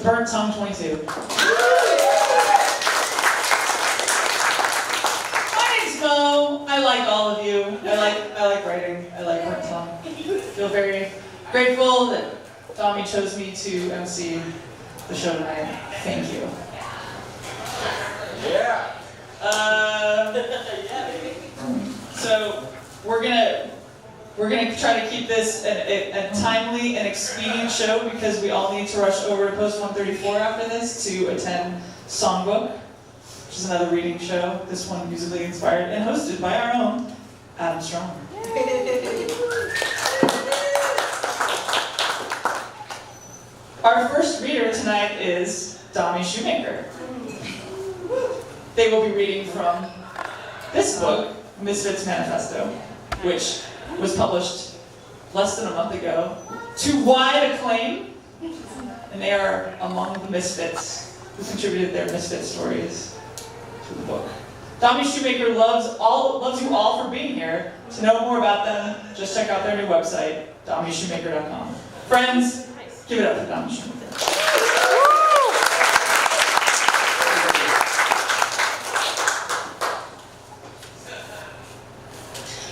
Burnt Tongue 22. My name's Mo. I like all of you. I like writing. I like Burnt Tongue. I feel very grateful that Dami chose me to MC the show tonight. Thank you. Yeah. So we're gonna try to keep this a timely and expedient show because we all need to rush over to Post 134 after this to attend Songbook, which is another reading show. This one musically inspired and hosted by our own Adam Strong. Our first reader tonight is Dami Shoemaker. They will be reading from this book, Misfits Manifesto, which was published less than a month ago to wide acclaim, and they are among the misfits who contributed their misfit stories to the book. Dami Shoemaker loves you all for being here. To know more about them, just check out their new website, DamiShoemaker.com. Friends, give it up for Dami Shoemaker.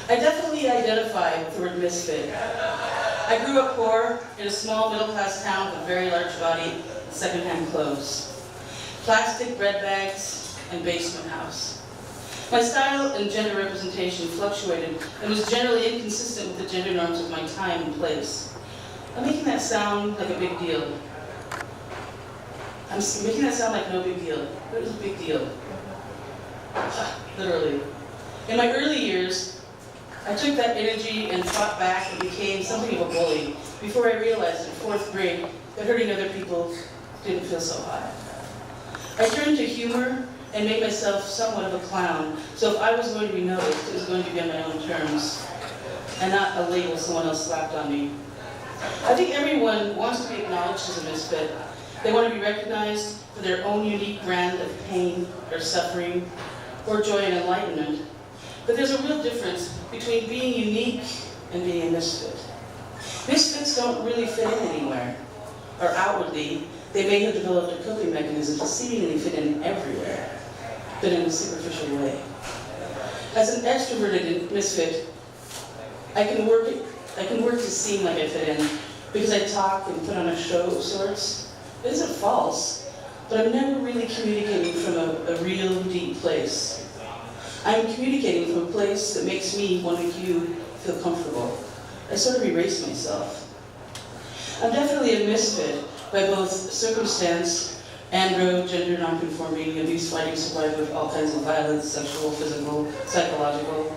I definitely identify with the word misfit. I grew up poor in a small middle-class town with a very large body and second-hand clothes, plastic bread bags, and basement house. My style and gender representation fluctuated and was generally inconsistent with the gender norms of my time and place. I'm making that sound like a big deal. I'm making that sound like no big deal, but it was a big deal. Literally. In my early years, I took that energy and fought back and became something of a bully before I realized in 4th grade that hurting other people didn't feel so hot. I turned to humor and made myself somewhat of a clown, so if I was going to be noticed, it was going to be on my own terms, and not a label someone else slapped on me. I think everyone wants to be acknowledged as a misfit. They want to be recognized for their own unique brand of pain or suffering, or joy and enlightenment. But there's a real difference between being unique and being a misfit. Misfits don't really fit in anywhere, or outwardly, they may have developed a coping mechanism to seemingly fit in everywhere, but in a superficial way. As an extroverted misfit, I can work to seem like I fit in, because I talk and put on a show of sorts. It isn't false, but I'm never really communicating from a real, deep place. I'm communicating from a place that makes me, one like you, feel comfortable. I sort of erase myself. I'm definitely a misfit by both circumstance, andro, gender nonconforming, abuse-fighting survivor of all kinds of violence, sexual, physical, psychological,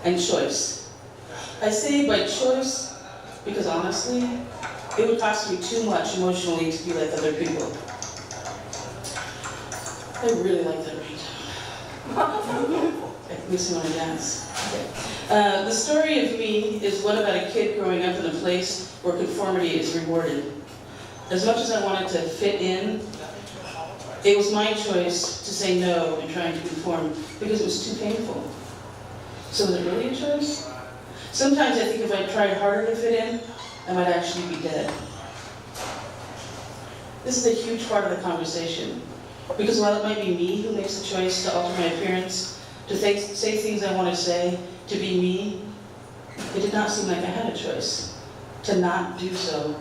and choice. I say by choice because honestly, it would cost me too much emotionally to be like other people. I really like that ringtone. It makes me want to dance. Okay. The story of me is one about a kid growing up in a place where conformity is rewarded. As much as I wanted to fit in, it was my choice to say no in trying to conform because it was too painful. So was it really a choice? Sometimes I think if I tried harder to fit in, I might actually be dead. This is a huge part of the conversation, because while it might be me who makes the choice to alter my appearance, to say things I want to say, to be me, it did not seem like I had a choice. To not do so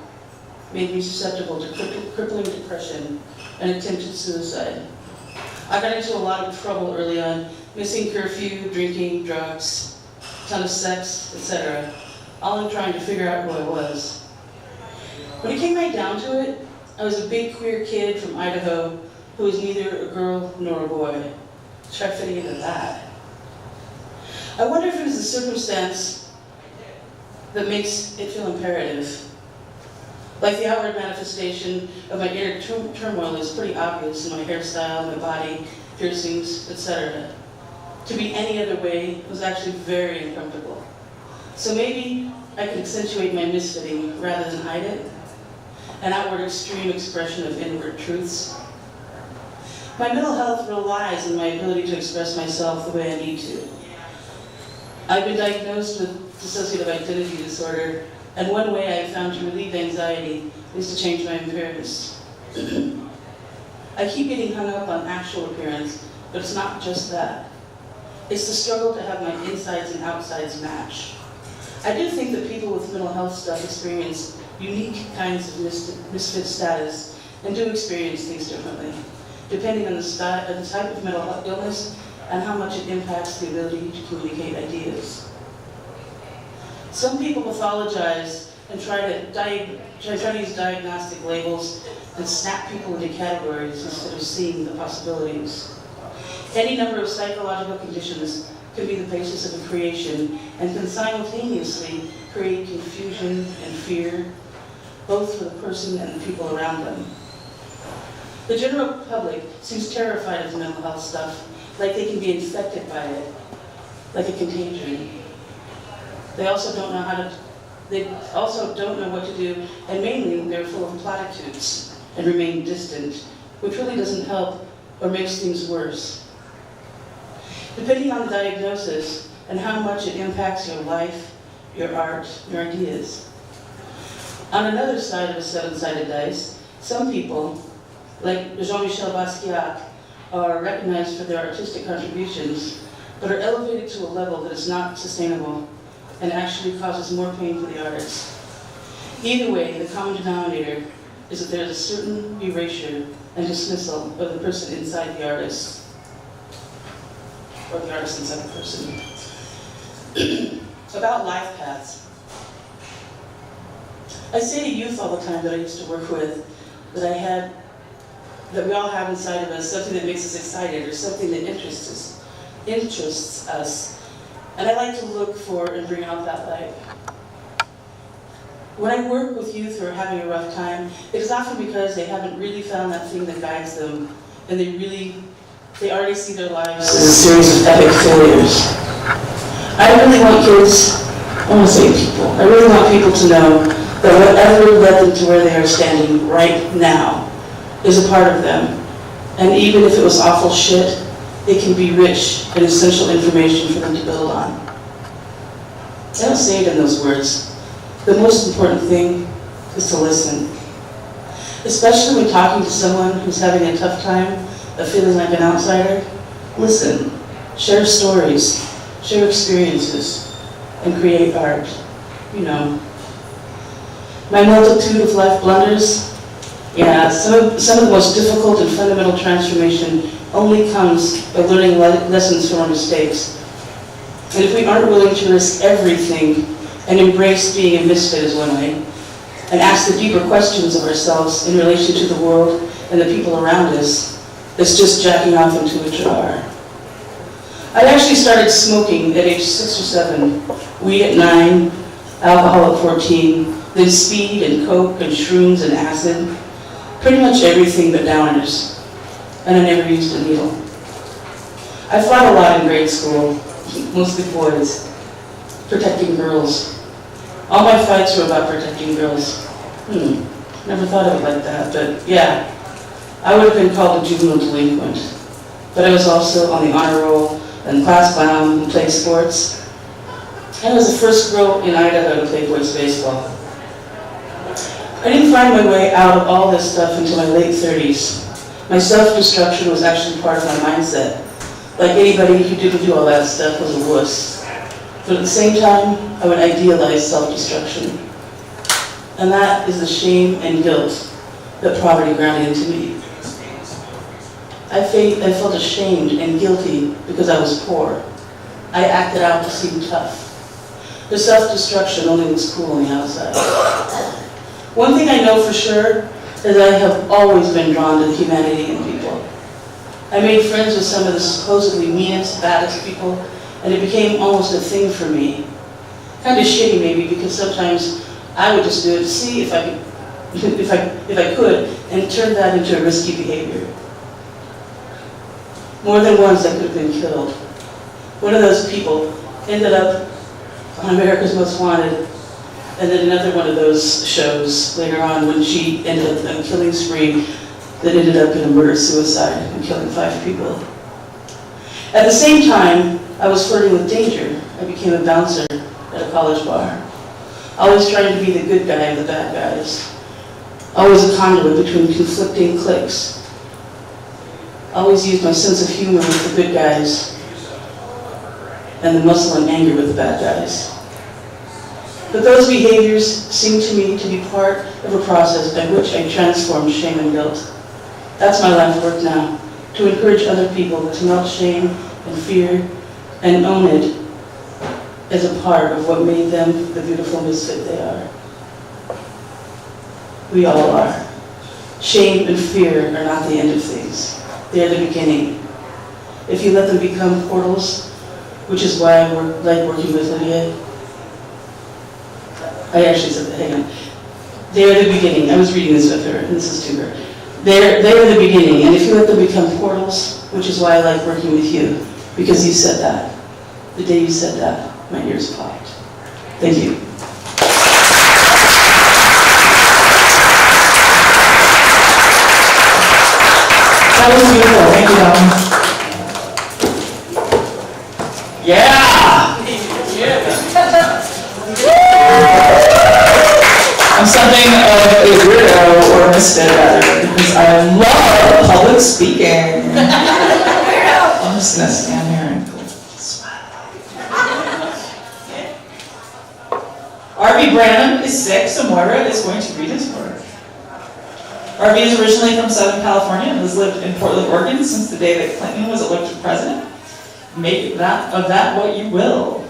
made me susceptible to crippling depression and attempted suicide. I got into a lot of trouble early on, missing curfew, drinking, drugs, a ton of sex, etc., all in trying to figure out who I was. When it came right down to it, I was a big queer kid from Idaho who was neither a girl nor a boy. Try fitting into that. I wonder if it was the circumstance that makes it feel imperative. Like the outward manifestation of my inner turmoil is pretty obvious in my hairstyle, my body, piercings, etc. To be any other way was actually very uncomfortable. So maybe I could accentuate my misfitting rather than hide it. An outward extreme expression of inward truths. My mental health relies on my ability to express myself the way I need to. I've been diagnosed with dissociative identity disorder, and one way I've found to relieve anxiety is to change my appearance. I keep getting hung up on actual appearance, but it's not just that. It's the struggle to have my insides and outsides match. I do think that people with mental health stuff experience unique kinds of misfit status and do experience things differently, depending on the type of mental health illness and how much it impacts the ability to communicate ideas. Some people pathologize and try to use diagnostic labels and snap people into categories instead of seeing the possibilities. Any number of psychological conditions can be the basis of a creation and can simultaneously create confusion and fear, both for the person and the people around them. The general public seems terrified of mental health stuff, like they can be infected by it, like a contagion. They also don't know what to do, and mainly they're full of platitudes and remain distant, which really doesn't help or makes things worse. Depending on the diagnosis and how much it impacts your life, your art, your ideas. On another side of a seven-sided dice, some people, like Jean-Michel Basquiat, are recognized for their artistic contributions, but are elevated to a level that is not sustainable and actually causes more pain for the artist. Either way, the common denominator is that there is a certain erasure and dismissal of the person inside the artist, or the artist inside the person. About life paths. I say to youth all the time that I used to work with that we all have inside of us something that makes us excited or something that interests us. And I like to look for and bring out that light. When I work with youth who are having a rough time, it is often because they haven't really found that thing that guides them, and they already see their lives as a series of epic failures. I really want people to know that whatever led them to where they are standing right now is a part of them. And even if it was awful shit, it can be rich and essential information for them to build on. I don't say it in those words. The most important thing is to listen. Especially when talking to someone who's having a tough time of feeling like an outsider. Listen, share stories, share experiences, and create art. You know. My multitude of life blunders, some of the most difficult and fundamental transformation only comes by learning lessons from our mistakes. And if we aren't willing to risk everything and embrace being a misfit as one way, and ask the deeper questions of ourselves in relation to the world and the people around us, it's just jacking off into a jar. I actually started smoking at age 6 or 7, weed at 9, alcohol at 14, then speed and coke and shrooms and acid, pretty much everything but downers, and I never used a needle. I fought a lot in grade school, mostly boys, protecting girls. All my fights were about protecting girls. Never thought of it like that, but yeah, I would have been called a juvenile delinquent. But I was also on the honor roll and class clown and played sports. I was the first girl in Idaho to play boys baseball. I didn't find my way out of all this stuff until my late 30s. My self-destruction was actually part of my mindset. Like anybody who didn't do all that stuff was a wuss. But at the same time, I would idealize self-destruction. And that is the shame and guilt that poverty grounded into me. I felt ashamed and guilty because I was poor. I acted out to seem tough. The self-destruction only looks cool on the outside. One thing I know for sure is I have always been drawn to the humanity in people. I made friends with some of the supposedly meanest, baddest people, and it became almost a thing for me. Kind of shitty maybe, because sometimes I would just do it to see if I could, and turn that into a risky behavior. More than once I could have been killed. One of those people ended up on America's Most Wanted, and then another one of those shows later on when she ended up in a killing spree that ended up in a murder-suicide and killing 5 people. At the same time, I was flirting with danger. I became a bouncer at a college bar, always trying to be the good guy of the bad guys. always a conduit between conflicting cliques. Always used my sense of humor with the good guys and the muscle and anger with the bad guys. But those behaviors seem to me to be part of a process by which I transform shame and guilt. That's my life work now, to encourage other people to melt shame and fear and own it as a part of what made them the beautiful misfit they are. We all are. Shame and fear are not the end of things. They're the beginning. If you let them become portals, which is why I like working with Lydia. I actually said that, hang on. They're the beginning. I was reading this with her, and this is to her. They're the beginning, and if you let them become portals, which is why I like working with you, because you said that. The day you said that, my ears popped. Thank you. That was beautiful. Thank you, Dom. Yeah! I'm something of a weirdo or a misfit rather, because I love public speaking. I'm just gonna stand here and go smile. R.V. Branham is sick, so Moira is going to read his work. R.V. is originally from Southern California and has lived in Portland, Oregon since the day that Clinton was elected president. Make of that what you will.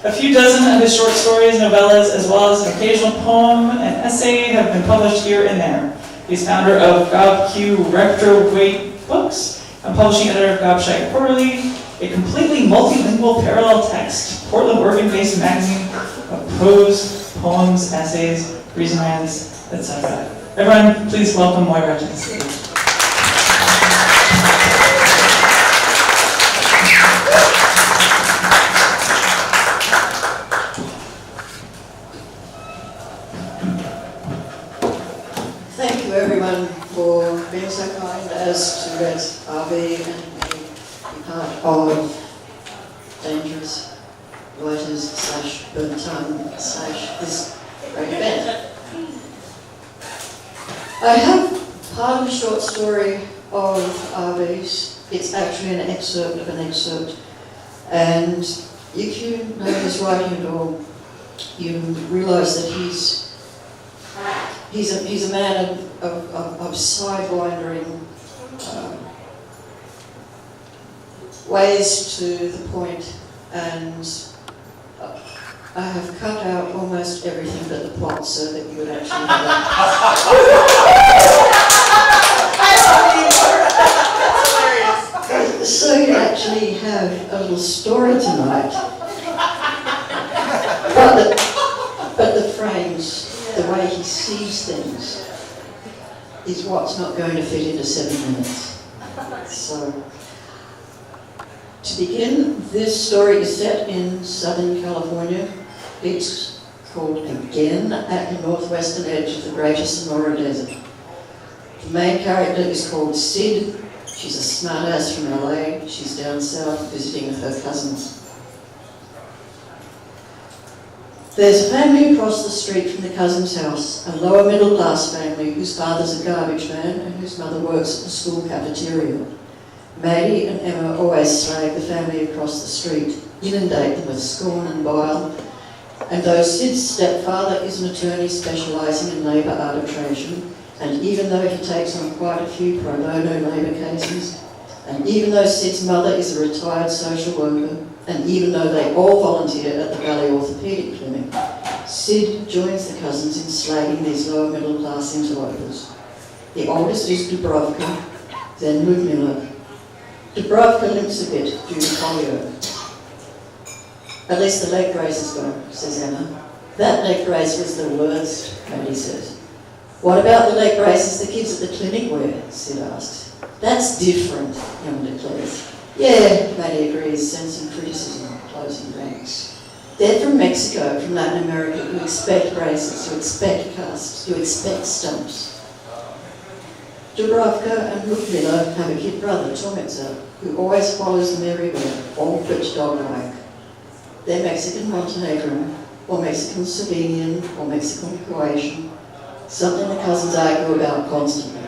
A few dozen of his short stories, novellas, as well as an occasional poem and essay have been published here and there. He's founder of GobQ Retroweight Books and publishing editor of Gobshite Quarterly, a completely multilingual parallel text, Portland, Oregon-based magazine of prose, poems, essays, reason rants, etc. Everyone, please welcome Moira to the stage. Thank you everyone for being so kind as to let RV and me be part of Dangerous Writers / Burnt Tongue / this great event. I have part of a short story of RV's. It's actually an excerpt of an excerpt, and if you know his writing at all, you realise that he's a man of sidewindering ways to the point, and I have cut out almost everything but the plot so that you would actually have so you actually have a little story tonight. But the frames, the way he sees things, is what's not going to fit into 7 minutes. So, to begin, this story is set in Southern California. It's called Again at the northwestern edge of the Greater Sonora Desert. The main character is called Sid. She's a smartass from LA. She's down south visiting with her cousins. There's a family across the street from the cousin's house, a lower middle class family whose father's a garbage man and whose mother works at the school cafeteria. Maddie and Emma always slag the family across the street, inundate them with scorn and bile, and though Sid's stepfather is an attorney specialising in labour arbitration, and even though he takes on quite a few pro bono labour cases, and even though Sid's mother is a retired social worker, and even though they all volunteer at the Valley Orthopaedic Clinic, Sid joins the cousins in slagging these lower middle class interlopers. The oldest is Dubrovka, then Ludmilla. Dubrovka limps a bit due to polio. At least the leg brace is gone, says Emma. That leg brace was the worst, Maddie says. What about the leg braces the kids at the clinic wear? Sid asks. That's different, Emma declares. Yeah, Maddie agrees, sensing criticism, closing ranks. They're from Mexico, from Latin America, who expect braces, who expect casts, who expect stumps. Dubrovka and Ludmilla have a kid brother, Tomica, who always follows them everywhere, all but dog-like. They're Mexican Montenegrin, or Mexican Slovenian, or Mexican Croatian. something the cousins argue about constantly.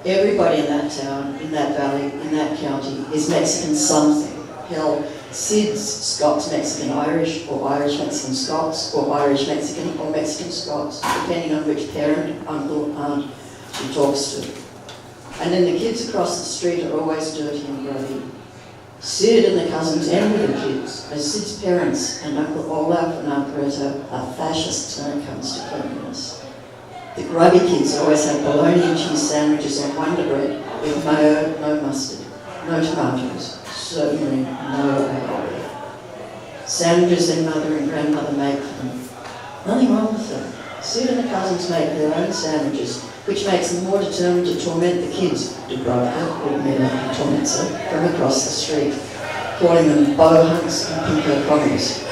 Everybody in that town, in that valley, in that county is Mexican something. Hell, Sid's Scots Mexican Irish, or Irish Mexican Scots, or Irish Mexican, or Mexican Scots, depending on which parent, uncle, aunt she talks to. And then the kids across the street are always dirty and grubby. Sid and the cousins envy the kids, as Sid's parents and Uncle Olaf and Aunt Greta are fascists when it comes to cleanliness. The grubby kids always have bologna and cheese sandwiches on Wonder Bread with mayo, no mustard, no tomatoes, certainly no aioli. Sandwiches their mother and grandmother make for them. Nothing wrong with them. Sid and the cousins make their own sandwiches, which makes them more determined to torment the kids, Dubravka, or Mila and Tomitsa, from across the street, calling them bohunks and pinko commies.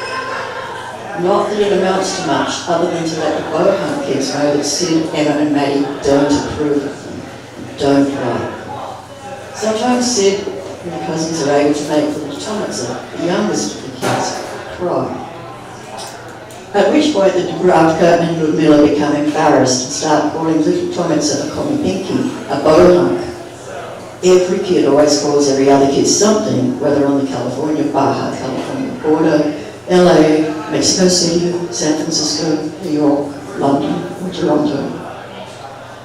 Not that it amounts to much, other than to let the bohunk kids know that Sid, Emma and Maddie don't approve of them, don't like. Sometimes Sid and the cousins are able to make little Tomitsa, the youngest of the kids, cry. At which point the Dubravka and Ludmilla become embarrassed and start calling little Tomitsa a commie pinky, a bohunk. Every kid always calls every other kid something, whether on the Baja California border, LA, Mexico City, San Francisco, New York, London, or Toronto.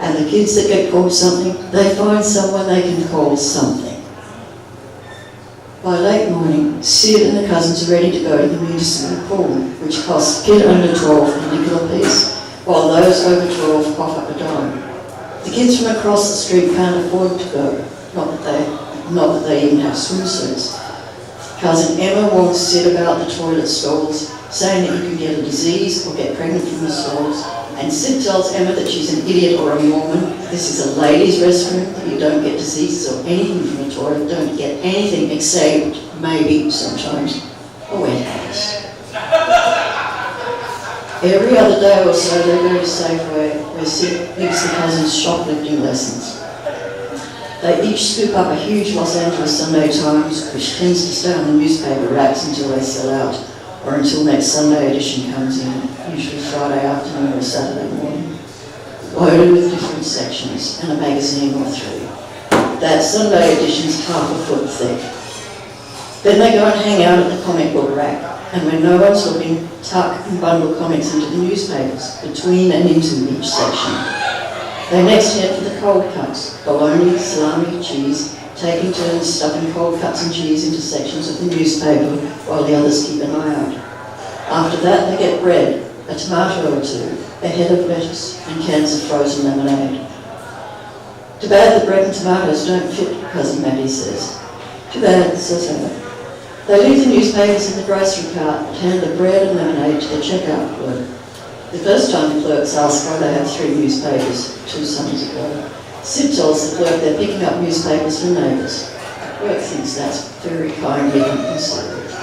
And the kids that get called something, they find someone they can call something. By late morning, Sid and the cousins are ready to go to the municipal pool, which costs a kid under 12 a nickel apiece, while those over 12 cough up a dime. The kids from across the street can't afford to go, not that they even have swimsuits. Cousin Emma warns Sid about the toilet stalls, saying that you can get a disease or get pregnant from the stalls, and Sid tells Emma that she's an idiot or a Mormon. This is a ladies' restroom, that you don't get diseases or anything from the toilet, don't get anything except maybe sometimes a wet house. Every other day or so they go to Safeway, where Sid gives the cousins shoplifting lessons. They each scoop up a huge Los Angeles Sunday Times, which tends to stay on the newspaper racks until they sell out, or until next Sunday edition comes in, usually Friday afternoon or Saturday morning, loaded with different sections and a magazine or three. That Sunday edition's half a foot thick. Then they go and hang out at the comic book rack, and when no one's looking, tuck and bundle comics into the newspapers, between and into each section. They next head for the cold cuts, bologna, salami, cheese, taking turns stuffing cold cuts and cheese into sections of the newspaper while the others keep an eye out. After that they get bread, a tomato or two, a head of lettuce and cans of frozen lemonade. Too bad the bread and tomatoes don't fit, Cousin Maddie says. Too bad, says Emma. They leave the newspapers in the grocery cart and hand the bread and lemonade to the checkout clerk. The first time the clerks ask why they have 3 newspapers, 2 summers ago, Sid tells the clerk they're picking up newspapers for neighbours. The clerk thinks that's very kindly and considerate.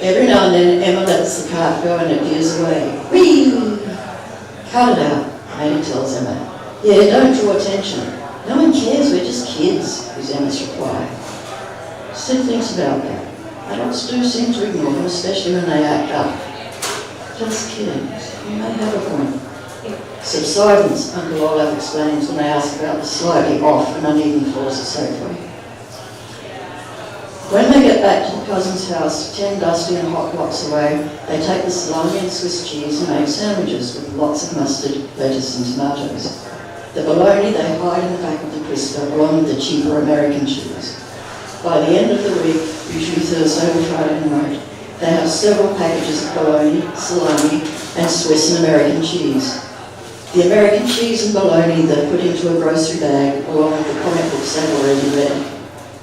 Every now and then Emma lets the cart go and it veers away. Whee! Cut it out, Maddie tells Emma. Yeah, don't draw attention. No one cares, we're just kids, is Emma's reply. Sid thinks about that. Adults do seem to ignore them, especially when they act up. Just kidding. You may have a point. Subsidence, Uncle Olaf explains when they ask about the slightly off and uneven floors of Safeway. When they get back to the cousin's house, 10 dusty and hot blocks away, they take the salami and Swiss cheese and make sandwiches with lots of mustard, lettuce and tomatoes. The bologna they hide in the back of the crisper along with the cheaper American cheese. By the end of the week, usually Thursday or Friday night, they have several packages of bologna, salami and Swiss and American cheese. The American cheese and bologna they put into a grocery bag along with the comic books they've already read.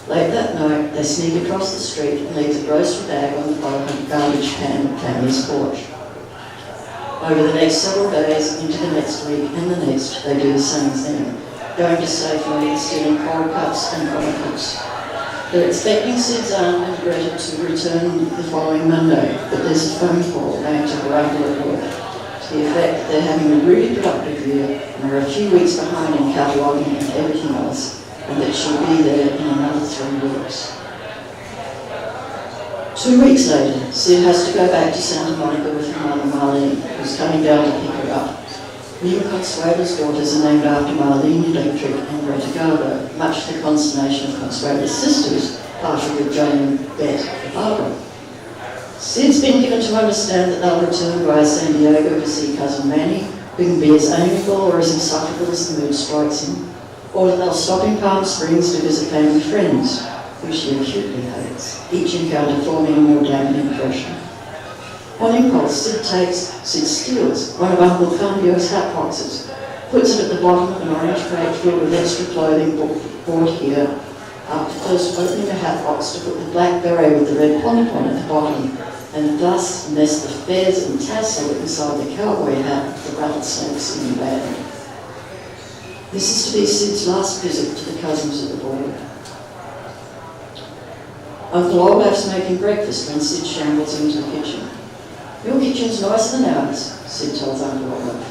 Late that night, they sneak across the street and leave the grocery bag on the garbage pan at family's porch. Over the next several days, into the next week and the next, they do the same thing, going to Safeway and stealing cold cuts and comic books. They're expecting Sid's aunt and Greta to return the following Monday, but there's a phone call made to her uncle at work to the effect that they're having a really productive year and are a few weeks behind in cataloguing and everything else, and that she'll be there in another 3 weeks. 2 weeks later, Sid has to go back to Santa Monica with her mother Marlene, who's coming down to pick her up. Neil Consuela's daughters are named after Marlene Electric and Greta Garbo, much to the consternation of Consuela's sisters, partially Jane and Bette and Barbara. Sid's been given to understand that they'll return via San Diego to see cousin Manny, who can be as amiable or as insufferable as the mood strikes him, or that they'll stop in Palm Springs to visit family friends, who she acutely hates, each encounter forming a more damning impression. On impulse, Sid steals one of Uncle Cambio's hat boxes, puts it at the bottom of an orange crate filled with extra clothing bought here, after first opening the hat box to put the black beret with the red pompon at the bottom, and thus nest the fez and tassel inside the cowboy hat with the rattlesnake singing band. This is to be Sid's last visit to the cousins at the border. Uncle Olaf's making breakfast when Sid shambles into the kitchen. "Your kitchen's nicer than ours," Sid tells Uncle Olaf.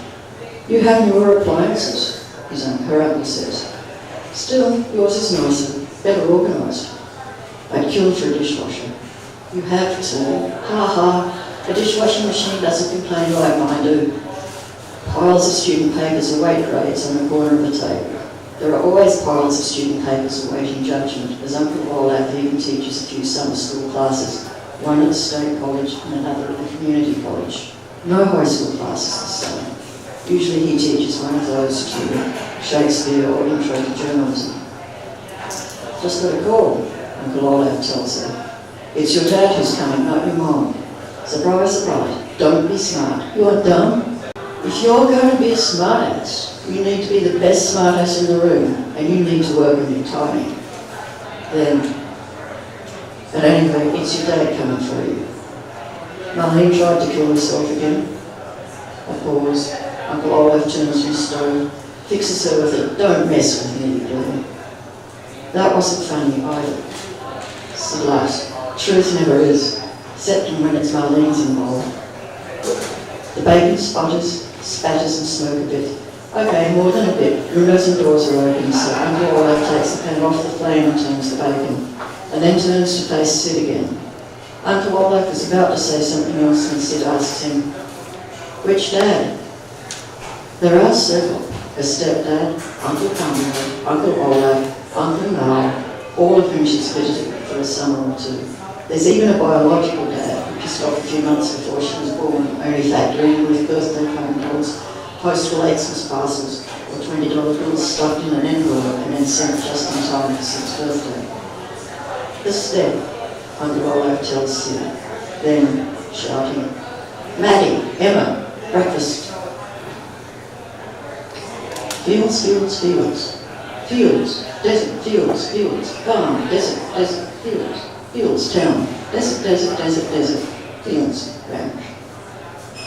"You have newer appliances," her uncle says. "Still, yours is nicer, better organised. I'd kill for a dishwasher." "You have to. Ha ha. A dishwashing machine doesn't complain like mine do." Piles of student papers await grades on the corner of the table. There are always piles of student papers awaiting judgment, as Uncle Olaf even teaches a few summer school classes, one at the state college and another at the community college. No high school classes this summer. Usually he teaches one of those too, Shakespeare or Intro to Journalism. "Just got a call," Uncle Olaf tells her. "It's your dad who's coming, not your mom. Surprise, surprise. Don't be smart. You're dumb. If you're going to be a smartass, you need to be the best smartass in the room, and you need to work on your timing. Then, at any rate, it's your dad coming for you." Marlene tried to kill herself again. A pause. Uncle Olaf turns to the stove, fixes her with it. "Don't mess with me, Blaine." "That wasn't funny either." Sid laughs. "Truth never is, except when it's Marlene's involved." The bacon spatters and smoke a bit. "Okay, more than a bit. Windows and doors are open, so Uncle Olaf takes the pan off the flame and turns the bacon, and then turns to face Sid again. Uncle Olaf is about to say something else when Sid asks him, "Which dad?" "There are several. Her stepdad, Uncle Cambio, Uncle Olaf, Uncle Mal, all of whom she's visited for a summer or two. There's even a biological dad, who just off a few months before she was born, only factoring with birthday phone calls, postal Xmas parcels, or $20 bills stuffed in an envelope and then sent just in time for Sid's birthday." "The step," Uncle Olaf tells Sid, then shouting, "Maddie, Emma, breakfast." Fields, fields, fields. Fields, desert, fields, fields. Farm, desert, desert, fields. Fields, town. Desert, desert, desert, desert. Fields, ranch.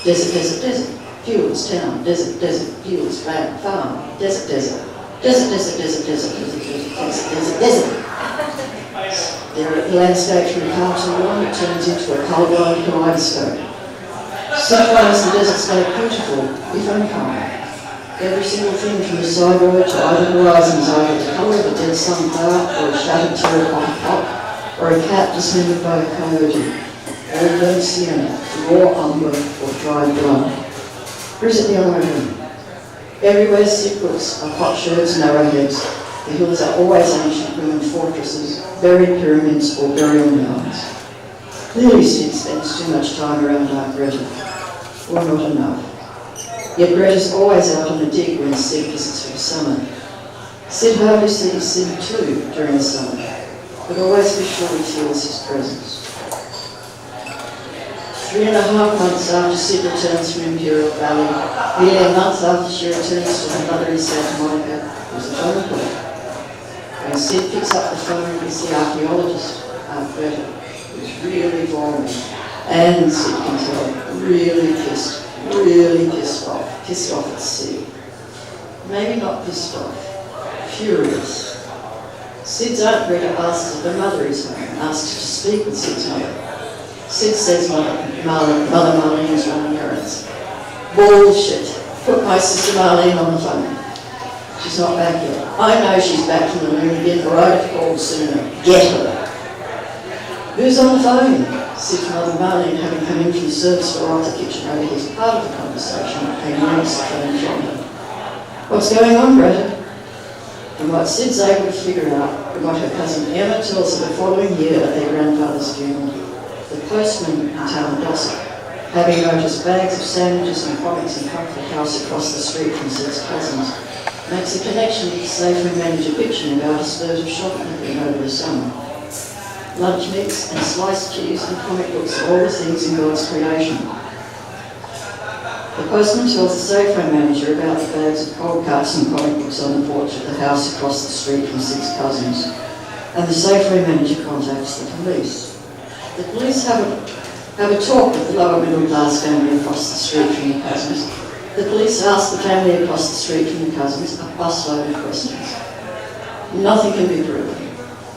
Desert, desert, desert. Fields, town. Desert, desert, fields, ranch. Farm. Desert, desert. Desert, desert, desert, desert, desert, desert, desert, desert, desert. The landscape from Carlton Lawn, it turns into a colourblind kaleidoscope. Sid finds the desert scape beautiful, if uncommon. Every single thing from the side road to either horizon is either the colour of a dead sunflower or a shattered terracotta pot, or a cat dismembered by a coyote, or burnt sienna, raw umber, or dried blood. Or is it the other way around? Everywhere Sid looks are potsherds and arrowheads. The hills are always ancient ruined fortresses, buried pyramids, or burial mounds. Clearly Sid spends too much time around Aunt Greta, or not enough. Yet Greta's always out on a dig when Sid visits for the summer. Sid hardly sees Sid too during the summer, but always visually feels his presence. 3.5 months after Sid returns from Imperial Valley, nearly a month after she returns to her mother in Santa Monica, there's a phone call. When Sid picks up the phone, it's the archaeologist, Aunt Greta, who's really boring, and Sid can tell, really pissed off at Sid. Maybe not pissed off, furious. Sid's Aunt Greta asks if her mother is home, asks to speak with Sid's mother. Sid says Mother Marlene's running errands. Bullshit. Put my sister Marlene on the phone. She's not back yet. I know she's back from the moon again, or I'd have called sooner. Get her. Who's on the phone? Sid's mother Marlene, having come in from the service door off the kitchen overhears part of the conversation and yanks the phone from her. What's going on, Greta? And what Sid's able to figure out, and what her cousin Emma tells her the following year at their grandfather's funeral, the postman in town gossip, having noticed bags of sandwiches and comics in Comfort House across the street from Sid's cousins, makes a connection with the Safeway manager bitching about a spurt of shoplifting over the summer. Lunch meats and sliced cheese and comic books are all the things in God's creation. The postman tells the Safeway manager about the bags of cold cuts and comic books on the porch of the house across the street from Sid's cousins, and the Safeway manager contacts the police. The police have a talk with the lower middle class family across the street from the cousins. The police ask the family across the street from the cousins a busload of questions. Nothing can be proven,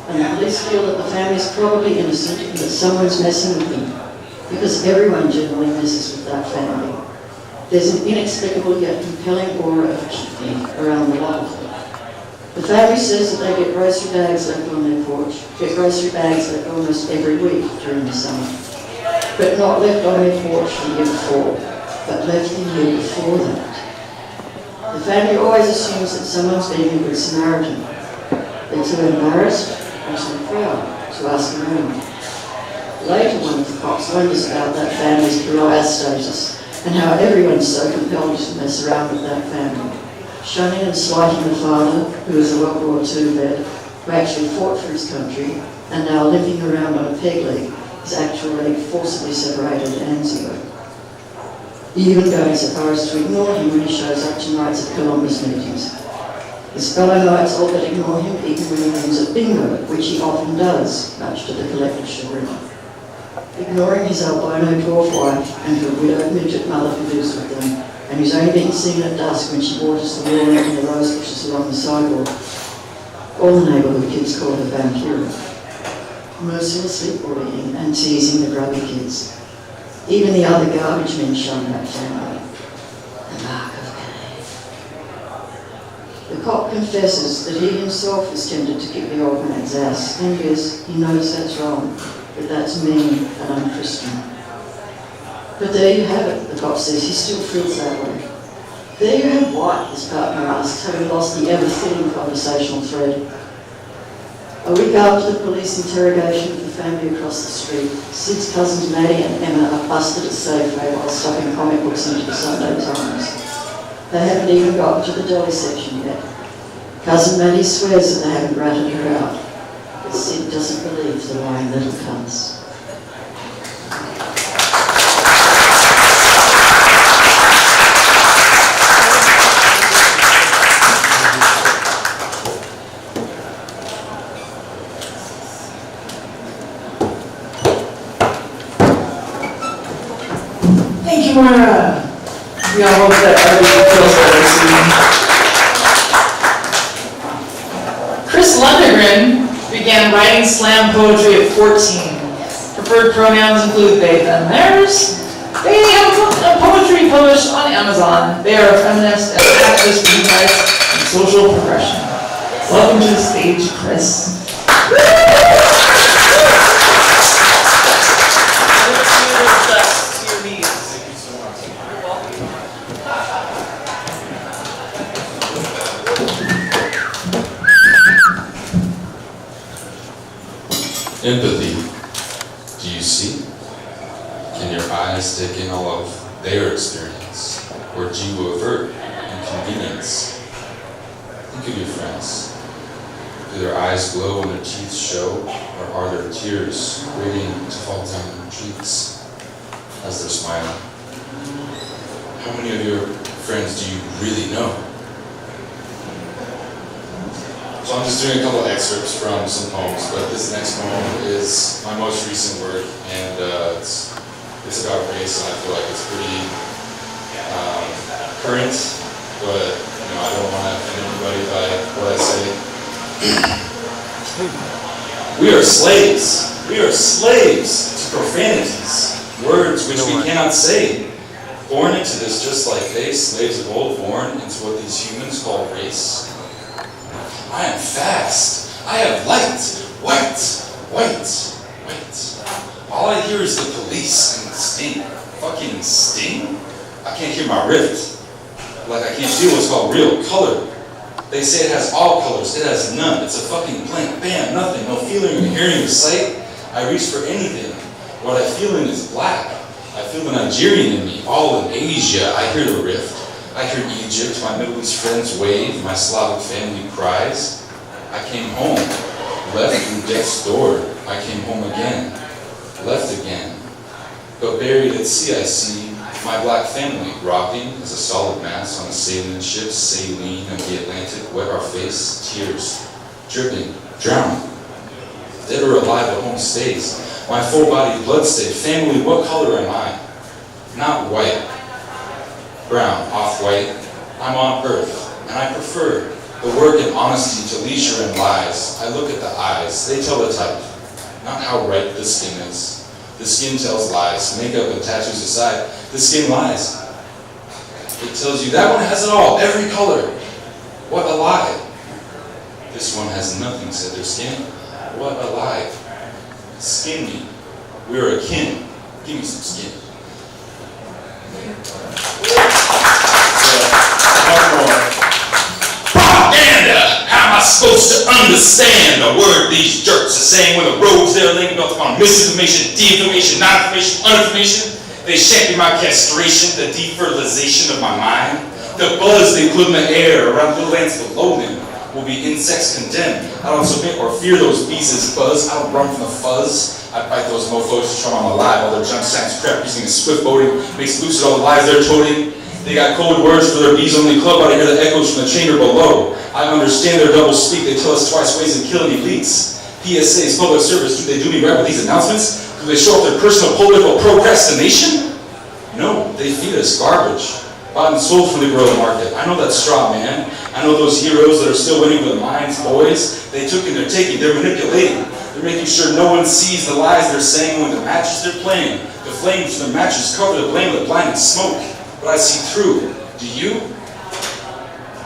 and the police feel that the family is probably innocent and that someone's messing with them, because everyone generally messes with that family. There's an inexplicable yet compelling aura of kidney around the lot of them. The family says that they get grocery bags left on their porch, get grocery bags left almost every week during the summer, but not left on their porch the year before, but left the year before that. The family always assumes that someone's being a good Samaritan. They're too embarrassed or too proud to ask around. Later, one of the cops wonders about that family's pariah status and how everyone's so compelled to mess around with that family, shunning and slighting the father, who was a World War II vet, who actually fought for his country, and now limping around on a peg leg, his actual leg forcibly separated at Anzio. Even going so far as to ignore him when he shows up to nights at Columbus meetings. His fellow knights all but ignore him even when he wins at bingo, which he often does, much to the collective chagrin. Ignoring his albino dwarf wife and her widowed midget mother who lives with them, and who's only being seen at dusk when she waters the lawn and the rose bushes along the sidewalk. All the neighbourhood kids call her Vampira. Mercilessly bullying and teasing the grubby kids. Even the other garbage men shun that family. The mark of Cain. The cop confesses that he himself is tempted to kick the old man's ass, and yes, he knows that's wrong, but that's mean and unchristian. But there you have it, the cop says, he still feels that way. There you have what, his partner asks, having lost the ever-thinning conversational thread. A week after the police interrogation of the family across the street, Sid's cousins Maddie and Emma are busted at Safeway while stuffing comic books into the Sunday Times. They haven't even gotten to the deli section yet. Cousin Maddie swears that they haven't ratted her out, but Sid doesn't believe the lying little cunts. Thank you, Moira. We all hope that everybody feels better soon. Chris Lundgren began writing slam poetry at 14. Preferred pronouns include they, them, theirs. They have a book of poetry published on Amazon. They are a feminist and activist for human rights and social progression. Welcome to the stage, Chris. Empathy. Do you see? Can your eyes take in all of their experience? Or do you avert inconvenience? Think of your friends. Do their eyes glow when their teeth show? Or are there tears waiting to fall down their cheeks as they're smiling? How many of your friends do you really know? So I'm just doing a couple excerpts from some poems, but this next poem is my most recent work, and it's about race, and I feel like it's pretty current, but I don't want to offend anybody by what I say. We are slaves. We are slaves to profanities, words which we cannot say. Born into this just like they, slaves of old, born into what these humans call race. I am fast. I have light. White. White. White. All I hear is the police and the sting. Fucking sting? I can't hear my rift. Like I can't deal with what's called real color. They say it has all colors. It has none. It's a fucking blank. Bam, nothing. No feeling or hearing or sight. I reach for anything. What I feel in is black. I feel the Nigerian in me. All in Asia, I hear the rift. I hear Egypt. My Middle East friends wave. My Slavic family cries. I came home. Left through death's door. I came home again. Left again. But buried at sea I see my black family rocking as a solid mass on a sailing ship, saline of the Atlantic, wet our face, tears, dripping, drowning. Dead or alive at home stays, my full body blood state. Family, what color am I? Not white, brown, off-white. I'm on earth, and I prefer the work and honesty to leisure and lies. I look at the eyes, they tell the type, not how ripe the skin is. The skin tells lies, makeup and tattoos aside, the skin lies. It tells you that one has it all, every color. What a lie. This one has nothing, said their skin. What a lie. Skin me. We're akin. Give me some skin. One more. Propaganda! How am I supposed to understand the word these jerks are saying when the roads they're laying built upon misinformation, de-information, non-information, uninformation? They champion my castration, the defertilization of my mind. The buzz they put in the air around the lands below them will be insects condemned. I don't submit or fear those beasts as buzz. I don't run from the fuzz. I bite those mofos to show I'm alive. All their junk science crap using a swift boating makes lucid all the lies they're toting. They got code words for their bees-only club. I hear the echoes from the chamber below. I understand their double speak. They tell us twice ways of killing elites. PSA's public service, do they do me right with these announcements? Do they show up their personal political procrastination? No, they feed us garbage. Bought and sold from the guerrilla market. I know that straw man. I know those heroes that are still winning with the minds, boys. They took and they're taking, they're manipulating. They're making sure no one sees the lies they're saying when the matches they're playing. The flames from the matches cover the blame with blinding smoke. But I see through. Do you?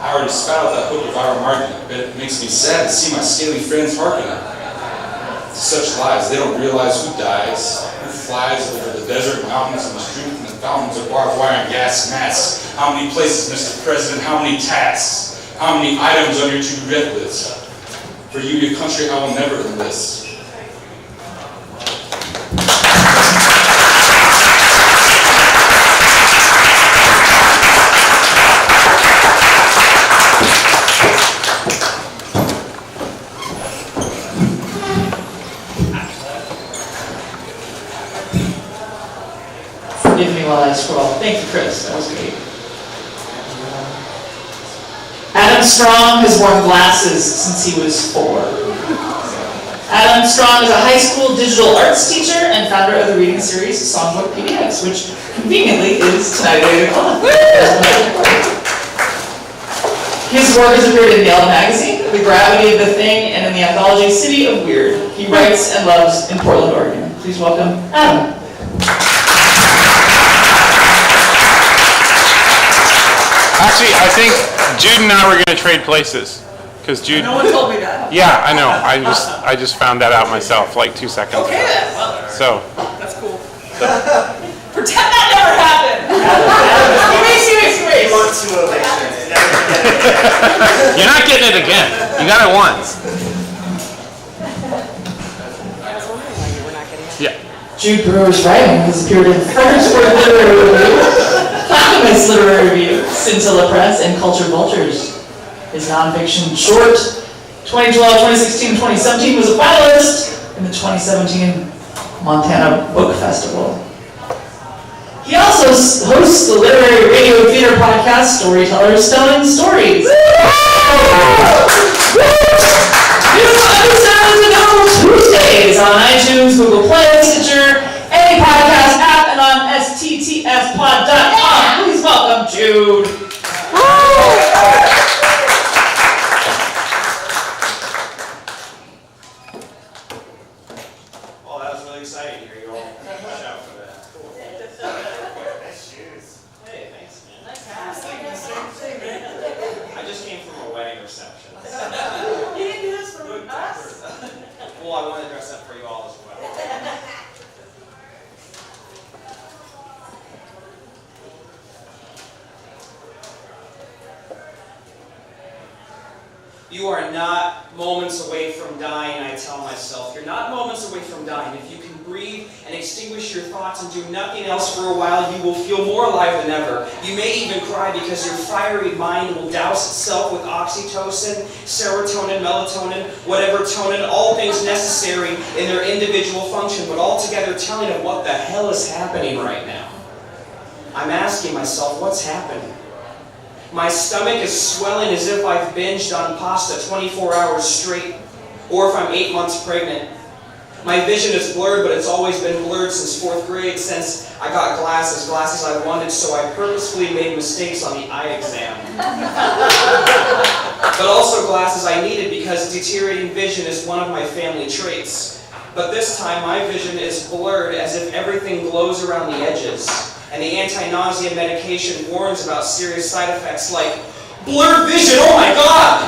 I already spat out that hook of our argument, but it makes me sad to see my scaly friends hearkening to such lies. They don't realize who dies, who flies over the desert mountains and the streams and the fountains of barbed wire and gas masks. How many places, Mr. President? How many tasks? How many items on your to-do list? For you, your country, I will never enlist. Forgive me while I scroll. Thank you, Chris. That was great. Adam Strong has worn glasses since he was 4. Adam Strong is a high school digital arts teacher and founder of the reading series Songbook PDX, which conveniently is tonight at 8 o'clock. His work has appeared in Yale Magazine, The Gravity of the Thing, and in the anthology City of Weird. He writes and loves in Portland, Oregon. Please welcome Adam. Actually, I think Jude and I were going to trade places, because Jude. No one told me that. Yeah, I know. I just found that out myself like 2 seconds Okay ago. then. Well, So. that's cool. Pretend that never happened. Erase. He wants to ovation. You're not getting it again. You got it once. Yeah. Jude Brewer's writing has appeared in Fredericksburg Literary Review, Clackamas Literary Review, Scintilla Press, and Culture Vultures. His nonfiction short, 2012, 2016, 2017, was a finalist in the 2017 Montana Book Festival. He also hosts the literary radio theater podcast, Storytellers Telling Stories. New episodes available Tuesdays on iTunes, Google Play, Stitcher, any podcast app, and on sttfpod.com. Please welcome Jude. Oh, that was really exciting. Here you all. Watch out for that. Cool. Nice shoes. Hey, thanks, man. Nice hat. I just came from a wedding reception. You didn't do this for us? Well, I want to dress up for you all as well. You are not moments away from dying, I tell myself. You're not moments away from dying. If you can breathe and extinguish your thoughts and do nothing else for a while, you will feel more alive than ever. You may even cry because your fiery mind will douse itself with oxytocin, serotonin, melatonin, whatever tonin, all things necessary in their individual function, but all together telling of what the hell is happening right now. I'm asking myself, what's happening? My stomach is swelling as if I've binged on pasta 24 hours straight, or if I'm 8 months pregnant. My vision is blurred, but it's always been blurred since 4th grade, since I got glasses I wanted, so I purposefully made mistakes on the eye exam. But also glasses I needed because deteriorating vision is one of my family traits. But this time my vision is blurred as if everything glows around the edges. And the anti-nausea medication warns about serious side effects like blurred vision, oh my god!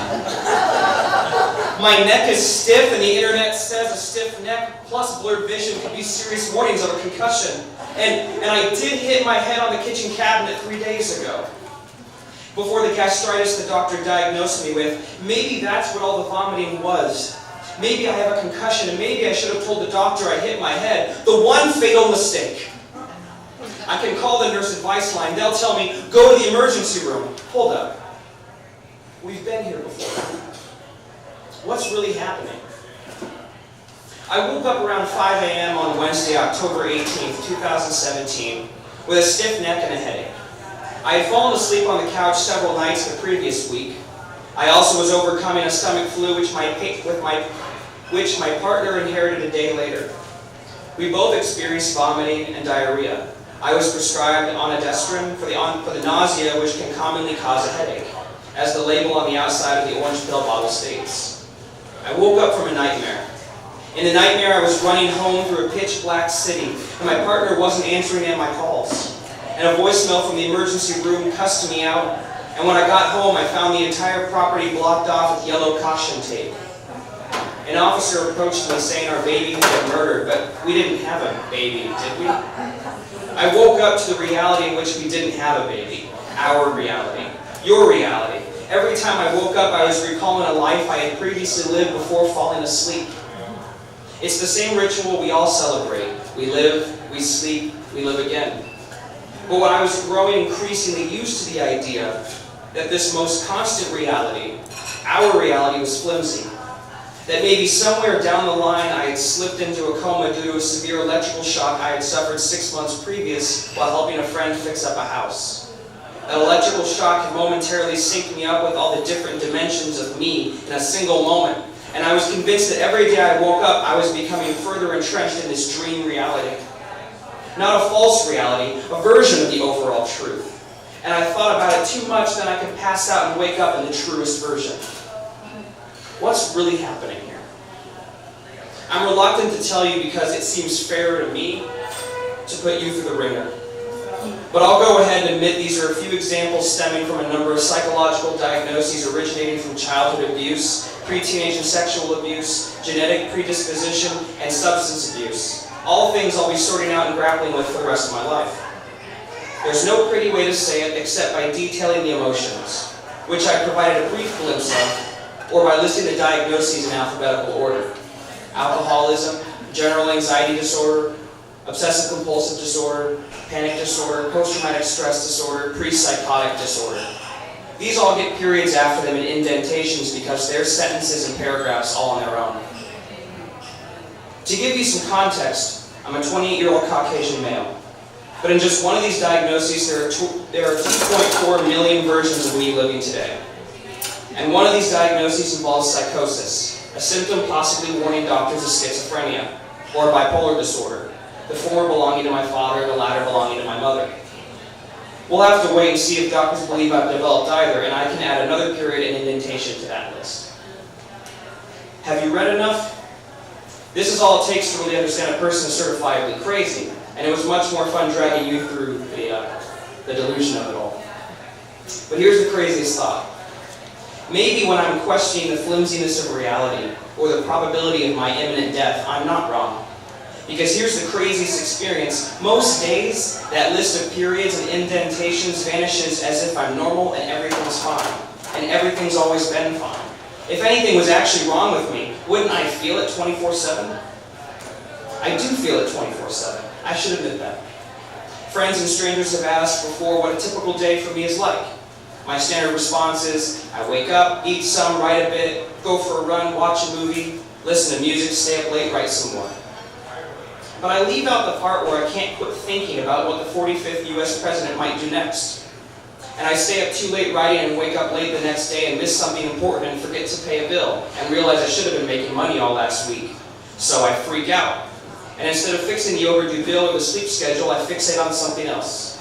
My neck is stiff and the internet says a stiff neck plus blurred vision could be serious warnings of a concussion. And I did hit my head on the kitchen cabinet 3 days ago. Before the gastritis the doctor diagnosed me with, maybe that's what all the vomiting was. Maybe I have a concussion and maybe I should have told the doctor I hit my head. The one fatal mistake. I can call the nurse advice line. They'll tell me, go to the emergency room. Hold up. We've been here before. What's really happening? I woke up around 5 a.m. on Wednesday, October 18th, 2017, with a stiff neck and a headache. I had fallen asleep on the couch several nights the previous week. I also was overcoming a stomach flu which my partner inherited a day later. We both experienced vomiting and diarrhea. I was prescribed onidestrin for the nausea which can commonly cause a headache, as the label on the outside of the orange pill bottle states. I woke up from a nightmare. In the nightmare I was running home through a pitch black city, and my partner wasn't answering any of my calls. And a voicemail from the emergency room cussed me out, and when I got home I found the entire property blocked off with yellow caution tape. An officer approached me saying our baby had been murdered, but we didn't have a baby, did we? I woke up to the reality in which we didn't have a baby. Our reality. Your reality. Every time I woke up, I was recalling a life I had previously lived before falling asleep. It's the same ritual we all celebrate. We live, we sleep, we live again. But when I was growing increasingly used to the idea that this most constant reality, our reality, was flimsy. That maybe somewhere down the line I had slipped into a coma due to a severe electrical shock I had suffered 6 months previous while helping a friend fix up a house. That electrical shock had momentarily synced me up with all the different dimensions of me in a single moment. And I was convinced that every day I woke up, I was becoming further entrenched in this dream reality. Not a false reality, a version of the overall truth. And I thought about it too much, then I could pass out and wake up in the truest version. What's really happening here? I'm reluctant to tell you because it seems fairer to me to put you through the ringer. But I'll go ahead and admit these are a few examples stemming from a number of psychological diagnoses originating from childhood abuse, pre-teenage and sexual abuse, genetic predisposition, and substance abuse. All things I'll be sorting out and grappling with for the rest of my life. There's no pretty way to say it except by detailing the emotions, which I provided a brief glimpse of, or by listing the diagnoses in alphabetical order. Alcoholism, general anxiety disorder, obsessive-compulsive disorder, panic disorder, post-traumatic stress disorder, pre-psychotic disorder. These all get periods after them and indentations because they're sentences and paragraphs all on their own. To give you some context, I'm a 28-year-old Caucasian male. But in just one of these diagnoses, there are 2.4 million versions of me living today. And one of these diagnoses involves psychosis, a symptom possibly warning doctors of schizophrenia, or bipolar disorder, the former belonging to my father, the latter belonging to my mother. We'll have to wait and see if doctors believe I've developed either, and I can add another period and indentation to that list. Have you read enough? This is all it takes to really understand a person is certifiably crazy, and it was much more fun dragging you through the delusion of it all. But here's the craziest thought. Maybe when I'm questioning the flimsiness of reality, or the probability of my imminent death, I'm not wrong. Because here's the craziest experience. Most days, that list of periods and indentations vanishes as if I'm normal and everything's fine. And everything's always been fine. If anything was actually wrong with me, wouldn't I feel it 24/7? I do feel it 24/7. I should admit that. Friends and strangers have asked before what a typical day for me is like. My standard response is, I wake up, eat some, write a bit, go for a run, watch a movie, listen to music, stay up late, write some more. But I leave out the part where I can't quit thinking about what the 45th US president might do next. And I stay up too late writing and wake up late the next day and miss something important and forget to pay a bill and realize I should have been making money all last week. So I freak out. And instead of fixing the overdue bill or the sleep schedule, I fixate on something else.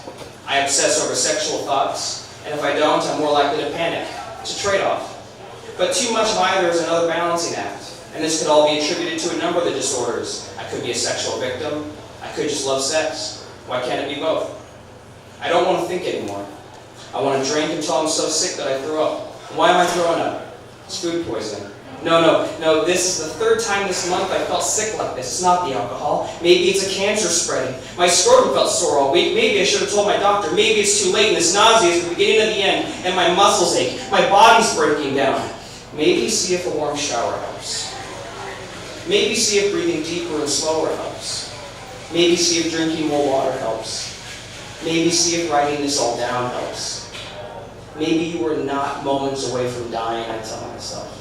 I obsess over sexual thoughts, and if I don't, I'm more likely to panic. It's a trade-off. But too much of either is another balancing act, and this could all be attributed to a number of the disorders. I could be a sexual victim. I could just love sex. Why can't it be both? I don't want to think anymore. I want to drink until I'm so sick that I throw up. Why am I throwing up? It's food poisoning. No, this is the third time this month I felt sick like this. It's not the alcohol. Maybe it's a cancer spreading. My scrotum felt sore all week. Maybe I should have told my doctor. Maybe it's too late and this nausea is the beginning of the end and my muscles ache. My body's breaking down. Maybe see if a warm shower helps. Maybe see if breathing deeper and slower helps. Maybe see if drinking more water helps. Maybe see if writing this all down helps. Maybe you are not moments away from dying, I tell myself.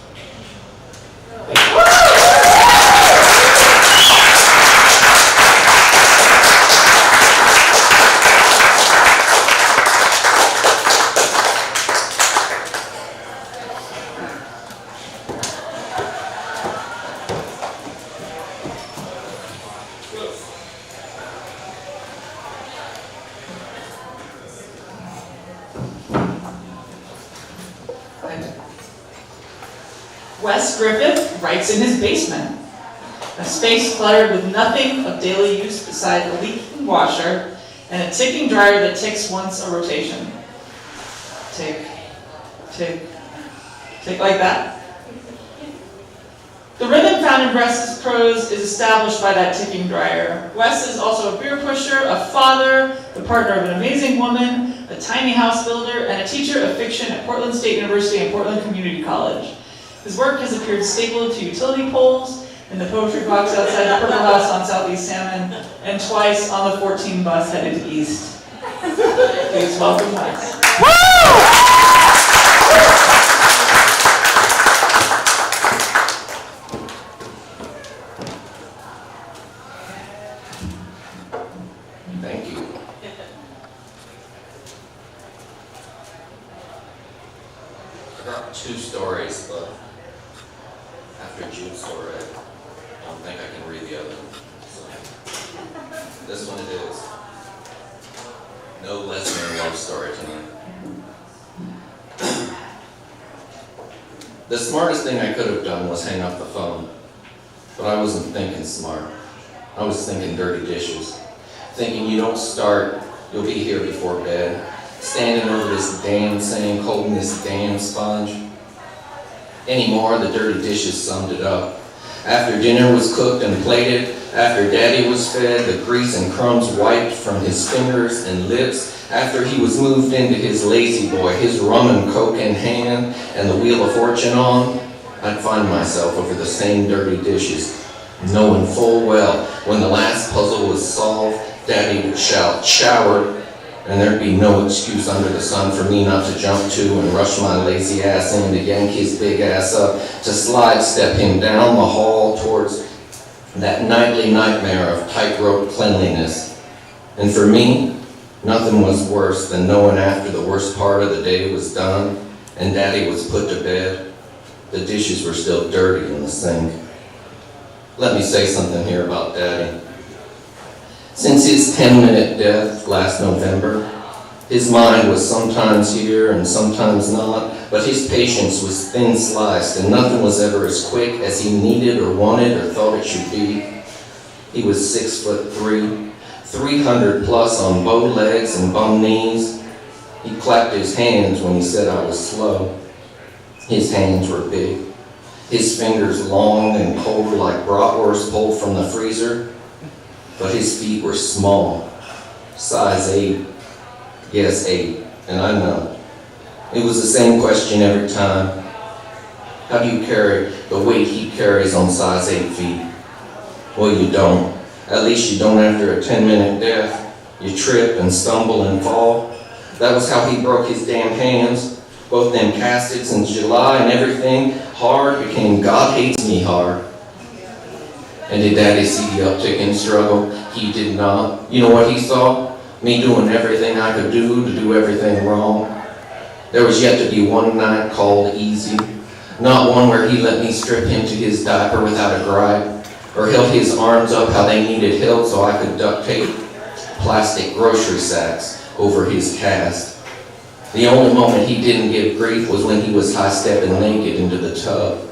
Wes Griffith writes in his basement, a space cluttered with nothing of daily use beside a leaking washer and a ticking dryer that ticks once a rotation. Tick, tick, tick like that. The rhythm found in Wes's prose is established by that ticking dryer. Wes is also a beer pusher, a father, the partner of an amazing woman, a tiny house builder, and a teacher of fiction at Portland State University and Portland Community College. His work has appeared stapled to utility poles, in the poetry box outside the Purple House on Southeast Salmon, and twice on the 14 bus headed east. Please welcome Wes. Thank you. I got 2 stories, but after Jude's story, I don't think I can read the other one. So, this one it is. No Lesbian love story tonight. The smartest thing I could have done was hang up the phone. But I wasn't thinking smart. I was thinking dirty dishes. Thinking you don't start, you'll be here before bed. Standing over this damn sink, holding this damn sponge. Anymore, the dirty dishes summed it up. After dinner was cooked and plated, after Daddy was fed, the grease and crumbs wiped from his fingers and lips, after he was moved into his lazy boy, his rum and coke in hand, and the wheel of fortune on, I'd find myself over the same dirty dishes, knowing full well when the last puzzle was solved, Daddy would shout, "Showered," and there'd be no excuse under the sun for me not to jump to and rush my lazy ass in to yank his big ass up, to slide step him down the hall towards that nightly nightmare of tightrope cleanliness. And for me, nothing was worse than knowing after the worst part of the day was done and Daddy was put to bed, the dishes were still dirty in the sink. Let me say something here about Daddy. Since his 10-minute death last November, his mind was sometimes here and sometimes not, but his patience was thin-sliced and nothing was ever as quick as he needed or wanted or thought it should be. He was 6'3", 300 plus on bow legs and bum knees. He clapped his hands when he said I was slow. His hands were big, his fingers long and cold like bratwurst pulled from the freezer. But his feet were small, size 8. Yes, 8, and I know. It was the same question every time. How do you carry the weight he carries on size 8 feet? Well, you don't. At least you don't after a 10-minute death. You trip and stumble and fall. That was how he broke his damn hands. Both them caskets in July and everything hard became God hates me hard. And did Daddy see the uptick in struggle? He did not. You know what he saw? Me doing everything I could do to do everything wrong. There was yet to be one night called easy. Not one where he let me strip him to his diaper without a gripe, or held his arms up how they needed held so I could duct tape plastic grocery sacks over his cast. The only moment he didn't give grief was when he was high-stepping naked into the tub.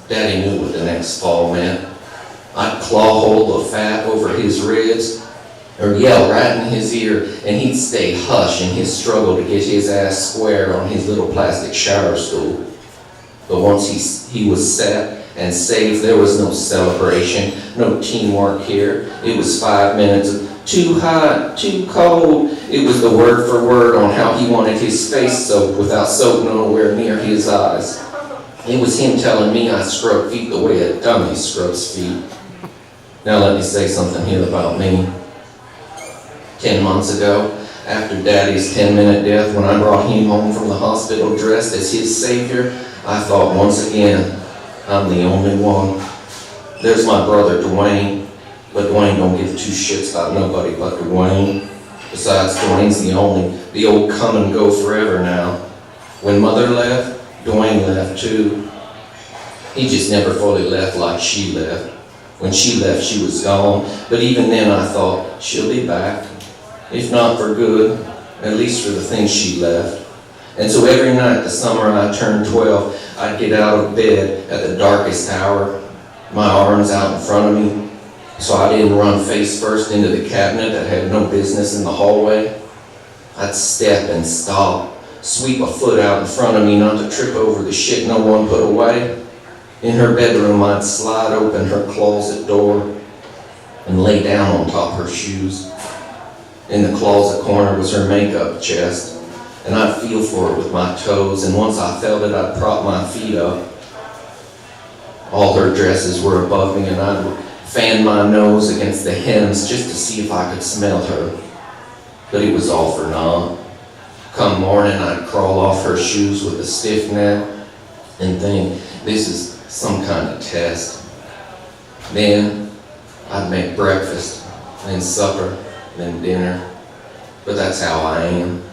Daddy knew what the next fall meant. I'd claw hold of fat over his ribs, or yell right in his ear, and he'd stay hush in his struggle to get his ass square on his little plastic shower stool. But once he was set and safe, there was no celebration, no teamwork here. It was 5 minutes of too hot, too cold. It was the word for word on how he wanted his face soaked without soap nowhere near his eyes. It was him telling me I scrub feet the way a dummy scrubs feet. Now let me say something here about me. 10 months ago, after Daddy's 10-minute death, when I brought him home from the hospital dressed as his savior, I thought once again, I'm the only one. There's my brother Dwayne, but Dwayne don't give two shits about nobody but Dwayne. Besides, Dwayne's the old come and go forever now. When Mother left, Dwayne left too. He just never fully left like she left. When she left, she was gone, but even then I thought, she'll be back. If not for good, at least for the things she left. And so every night the summer I turned 12, I'd get out of bed at the darkest hour, my arms out in front of me, so I didn't run face first into the cabinet that had no business in the hallway. I'd step and stop, sweep a foot out in front of me not to trip over the shit no one put away. In her bedroom, I'd slide open her closet door and lay down on top her shoes. In the closet corner was her makeup chest, and I'd feel for it with my toes, and once I felt it, I'd prop my feet up. All her dresses were above me, and I'd fan my nose against the hems just to see if I could smell her. But it was all for naught. Come morning, I'd crawl off her shoes with a stiff neck and think, this is some kind of test. Then I'd make breakfast, then supper, then dinner. But that's how I am.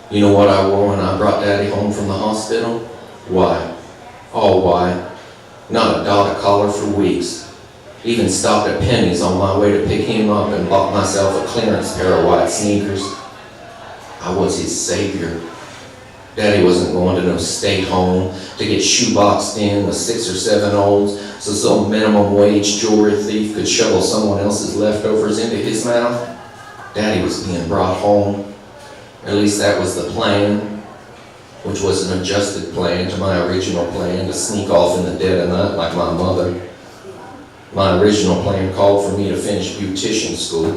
You know what I wore when I brought Daddy home from the hospital? White. All white. Not a dot of collar for weeks. Even stopped at Penny's on my way to pick him up and bought myself a clearance pair of white sneakers. I was his savior. Daddy wasn't going to no state home to get shoeboxed in with 6 or 7 olds so some minimum wage jewelry thief could shovel someone else's leftovers into his mouth. Daddy was being brought home. At least that was the plan, which was an adjusted plan to my original plan to sneak off in the dead of night like my mother. My original plan called for me to finish beautician school,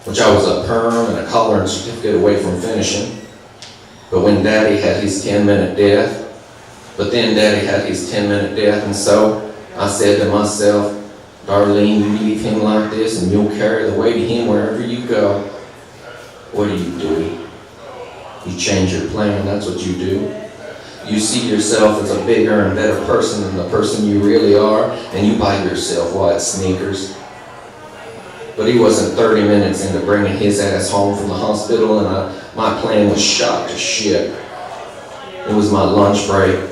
which I was a perm and a collar and certificate away from finishing. But when Daddy had his 10-minute death, and so I said to myself, Darlene, you leave him like this and you'll carry the weight of him wherever you go. What do? You change your plan, that's what you do. You see yourself as a bigger and better person than the person you really are, and you buy yourself white sneakers. But he wasn't 30 minutes into bringing his ass home from the hospital, and my plan was shot to shit. It was my lunch break,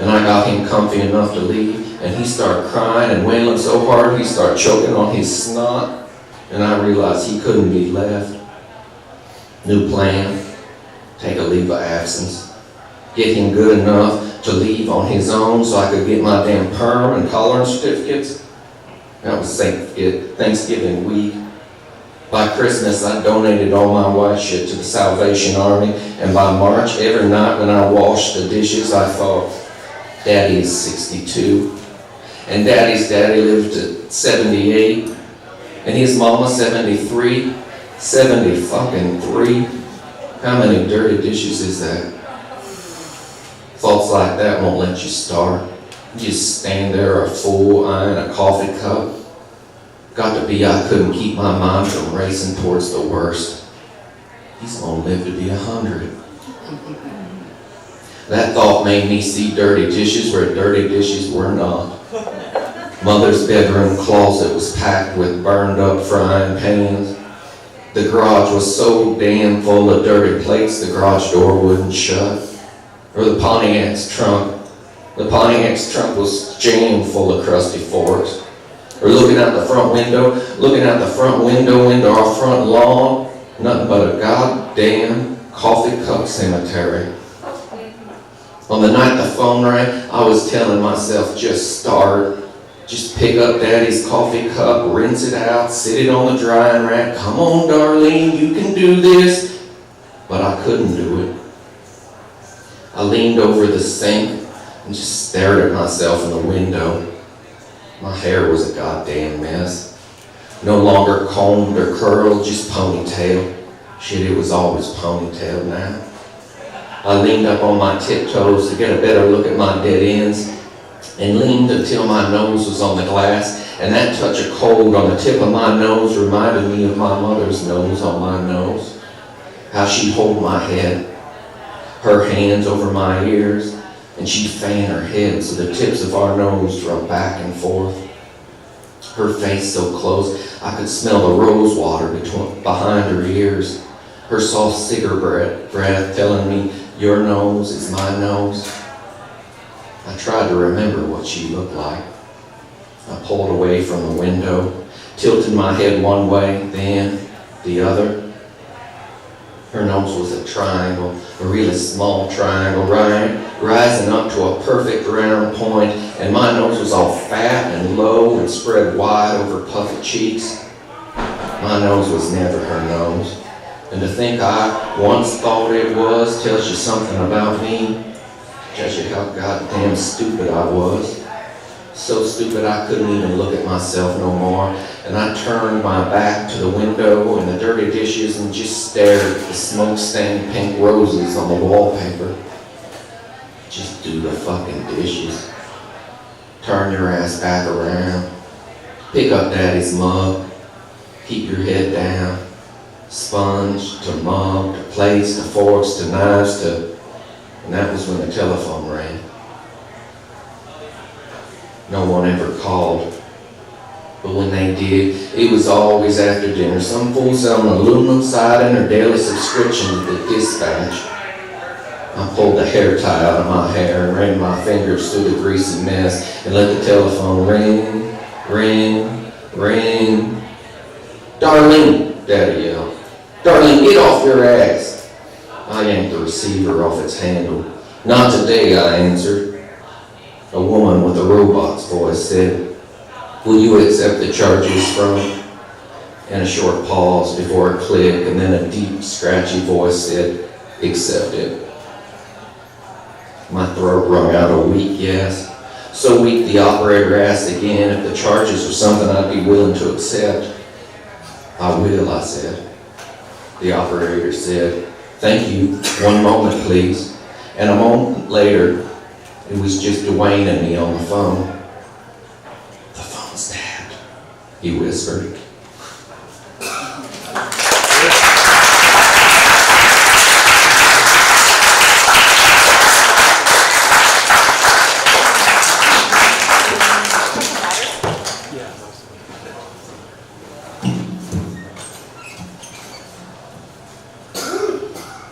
and I got him comfy enough to leave, and he started crying and wailing so hard he started choking on his snot, and I realized he couldn't be left. New plan, take a leave of absence. Get him good enough to leave on his own so I could get my damn perm and collar and certificates. That was Thanksgiving week. By Christmas, I donated all my white shit to the Salvation Army, and by March, every night when I washed the dishes, I thought, Daddy is 62, and Daddy's daddy lived to 78, and his mama 73, 70 fucking 3. How many dirty dishes is that? Thoughts like that won't let you start. You just stand there a fool eyeing a coffee cup. Got to be I couldn't keep my mind from racing towards the worst. He's gonna live to be 100. That thought made me see dirty dishes where dirty dishes were not. Mother's bedroom closet was packed with burned up frying pans. The garage was so damn full of dirty plates the garage door wouldn't shut. Or the Pontiac's trunk. The Pontiac's trunk was jammed full of crusty forks. Or looking out the front window into our front lawn, nothing but a goddamn coffee cup cemetery. On the night the phone rang, I was telling myself, just start. Just pick up Daddy's coffee cup, rinse it out, sit it on the drying rack. Come on, Darlene, you can do this. But I couldn't do it. I leaned over the sink and just stared at myself in the window. My hair was a goddamn mess. No longer combed or curled, just ponytail. Shit, it was always ponytail now. I leaned up on my tiptoes to get a better look at my dead ends, and leaned until my nose was on the glass, and that touch of cold on the tip of my nose reminded me of my mother's nose on my nose. How she'd hold my head, her hands over my ears, and she'd fan her head so the tips of our nose rubbed back and forth. Her face so close I could smell the rose water behind her ears. Her soft cigarette breath telling me, your nose is my nose. I tried to remember what she looked like. I pulled away from the window, tilted my head one way, then the other. Her nose was a triangle, a really small triangle, rising up to a perfect round point, and my nose was all fat and low and spread wide over puffy cheeks. My nose was never her nose. And to think I once thought it was tells you something about me. Tells you how goddamn stupid I was. So stupid I couldn't even look at myself no more. And I turned my back to the window and the dirty dishes and just stared at the smoke-stained pink roses on the wallpaper. Just do the fucking dishes. Turn your ass back around. Pick up Daddy's mug. Keep your head down. Sponge to mug to plates to forks to knives to... And that was when the telephone rang. No one ever called. But when they did, it was always after dinner. Some fool selling aluminum siding or daily subscription to the Dispatch. I pulled the hair tie out of my hair and ran my fingers through the greasy mess and let the telephone ring, ring, ring. Darlene, Daddy yelled. Darlene, get off your ass. I yanked the receiver off its handle. Not today, I answered. A woman with a robot's voice said, will you accept the charges from? And a short pause before a click, and then a deep, scratchy voice said, accept it. My throat wrung out a weak yes. So weak the operator asked again if the charges were something I'd be willing to accept. I will, I said. The operator said, thank you, one moment please. And a moment later, it was just Dwayne and me on the phone. The phone's tapped, he whispered.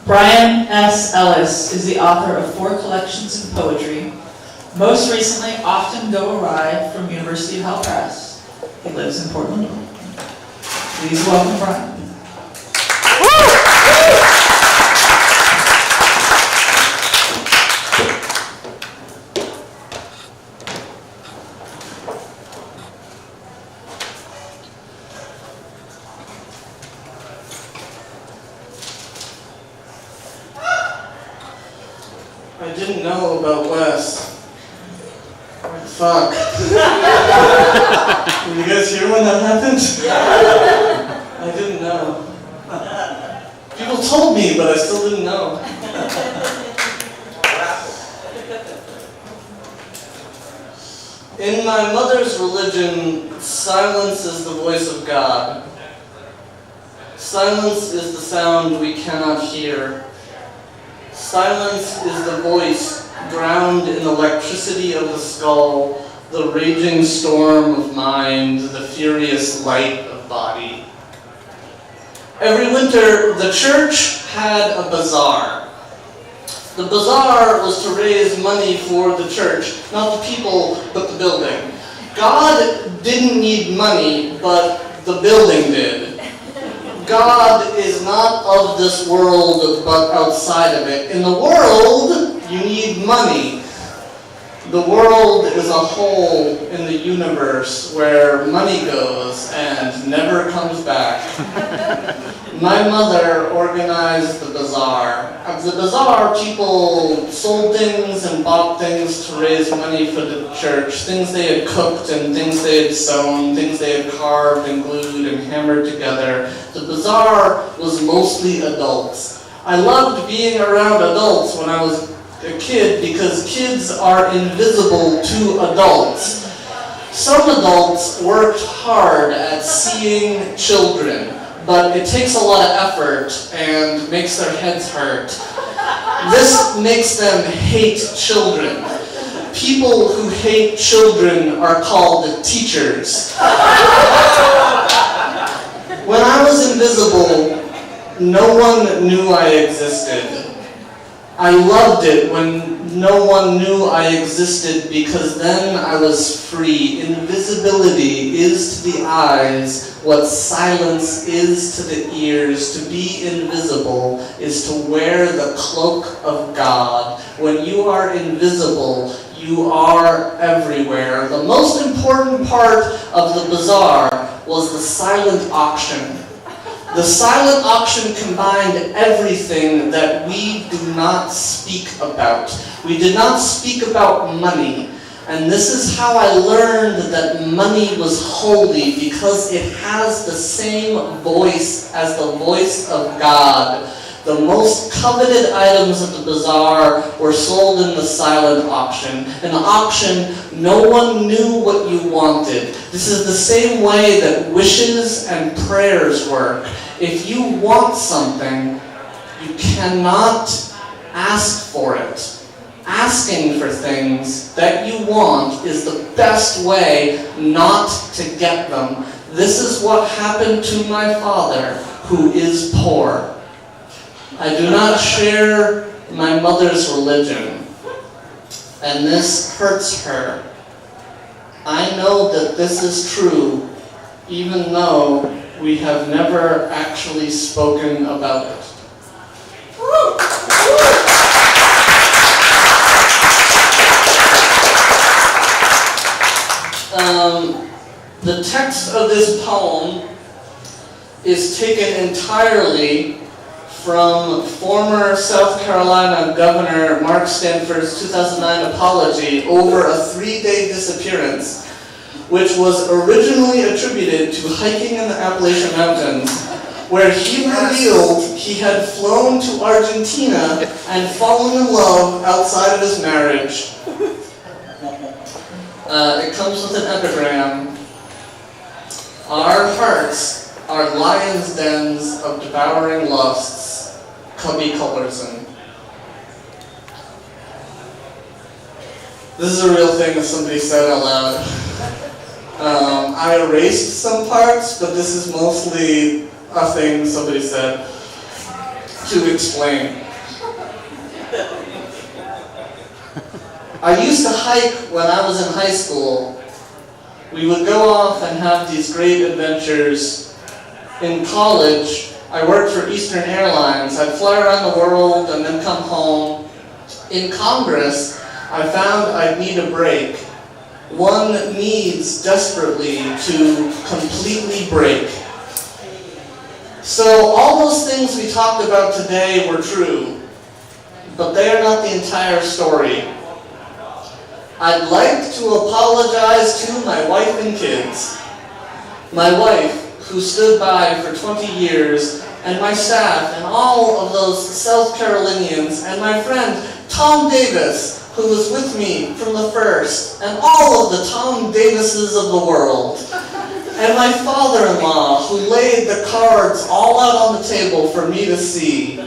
Brian S. Ellis is the author of 4 collections of poetry, most recently Often Go Awry from University of Health Press. He lives in Portland. Please welcome Brian. I didn't know about Wes. Fuck. Did you guys hear when that happened? I didn't know. People told me, but I still didn't know. In my mother's religion, silence is the voice of God. Silence is the sound we cannot hear. Silence is the voice drowned in electricity of the skull, the raging storm of mind, the furious light of body. Every winter, the church had a bazaar. The bazaar was to raise money for the church, not the people, but the building. God didn't need money, but the building did. God is not of this world, but outside of it. In the world, you need money. The world is a hole in the universe where money goes and never comes back. My mother organized the bazaar. At the bazaar, people sold things and bought things to raise money for the church. Things they had cooked and things they had sewn, things they had carved and glued and hammered together. The bazaar was mostly adults. I loved being around adults when I was a kid because kids are invisible to adults. Some adults worked hard at seeing children, but it takes a lot of effort and makes their heads hurt. This makes them hate children. People who hate children are called teachers. When I was invisible, no one knew I existed. I loved it when no one knew I existed because then I was free. Invisibility is to the eyes what silence is to the ears. To be invisible is to wear the cloak of God. When you are invisible, you are everywhere. The most important part of the bazaar was the silent auction. The silent auction combined everything that we do not speak about. We did not speak about money. And this is how I learned that money was holy, because it has the same voice as the voice of God. The most coveted items at the bazaar were sold in the silent auction. In the auction, no one knew what you wanted. This is the same way that wishes and prayers work. If you want something, you cannot ask for it. Asking for things that you want is the best way not to get them. This is what happened to my father, who is poor. I do not share my mother's religion, and this hurts her. I know that this is true, even though we have never actually spoken about it. The text of this poem is taken entirely from former South Carolina Governor Mark Stanford's 2009 apology over a 3-day disappearance, which was originally attributed to hiking in the Appalachian Mountains, where he revealed he had flown to Argentina and fallen in love outside of his marriage. It comes with an epigram. Our hearts are lions' dens of devouring lusts, Cubby Cullerson. This is a real thing that somebody said out loud. I erased some parts, but this is mostly a thing somebody said to explain. I used to hike when I was in high school. We would go off and have these great adventures. In college, I worked for Eastern Airlines. I'd fly around the world and then come home. In Congress, I found I'd need a break. One needs desperately to completely break. So all those things we talked about today were true, but they are not the entire story. I'd like to apologize to my wife and kids. My wife, who stood by for 20 years, and my staff, and all of those South Carolinians, and my friend Tom Davis, who was with me from the first, and all of the Tom Davises of the world, and my father-in-law, who laid the cards all out on the table for me to see.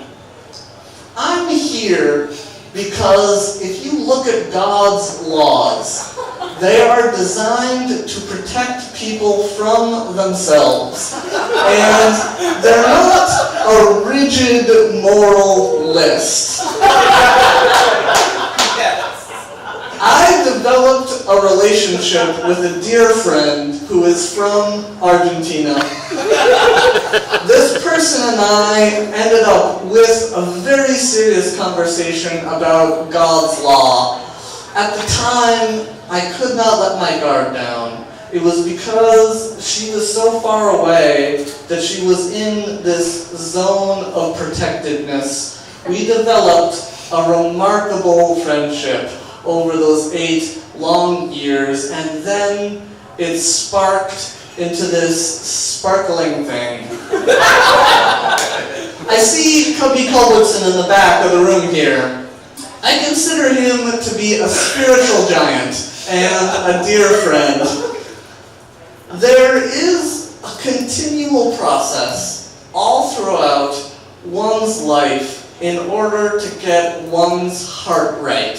I'm here because if you look at God's laws, they are designed to protect people from themselves. And they're not a rigid moral list. I developed a relationship with a dear friend who is from Argentina. This person and I ended up with a very serious conversation about God's law. At the time, I could not let my guard down. It was because she was so far away that she was in this zone of protectedness. We developed a remarkable friendship over those 8 long years, and then it sparked into this sparkling thing. I see Cubby Culbertson in the back of the room here. I consider him to be a spiritual giant and a dear friend. There is a continual process all throughout one's life in order to get one's heart right.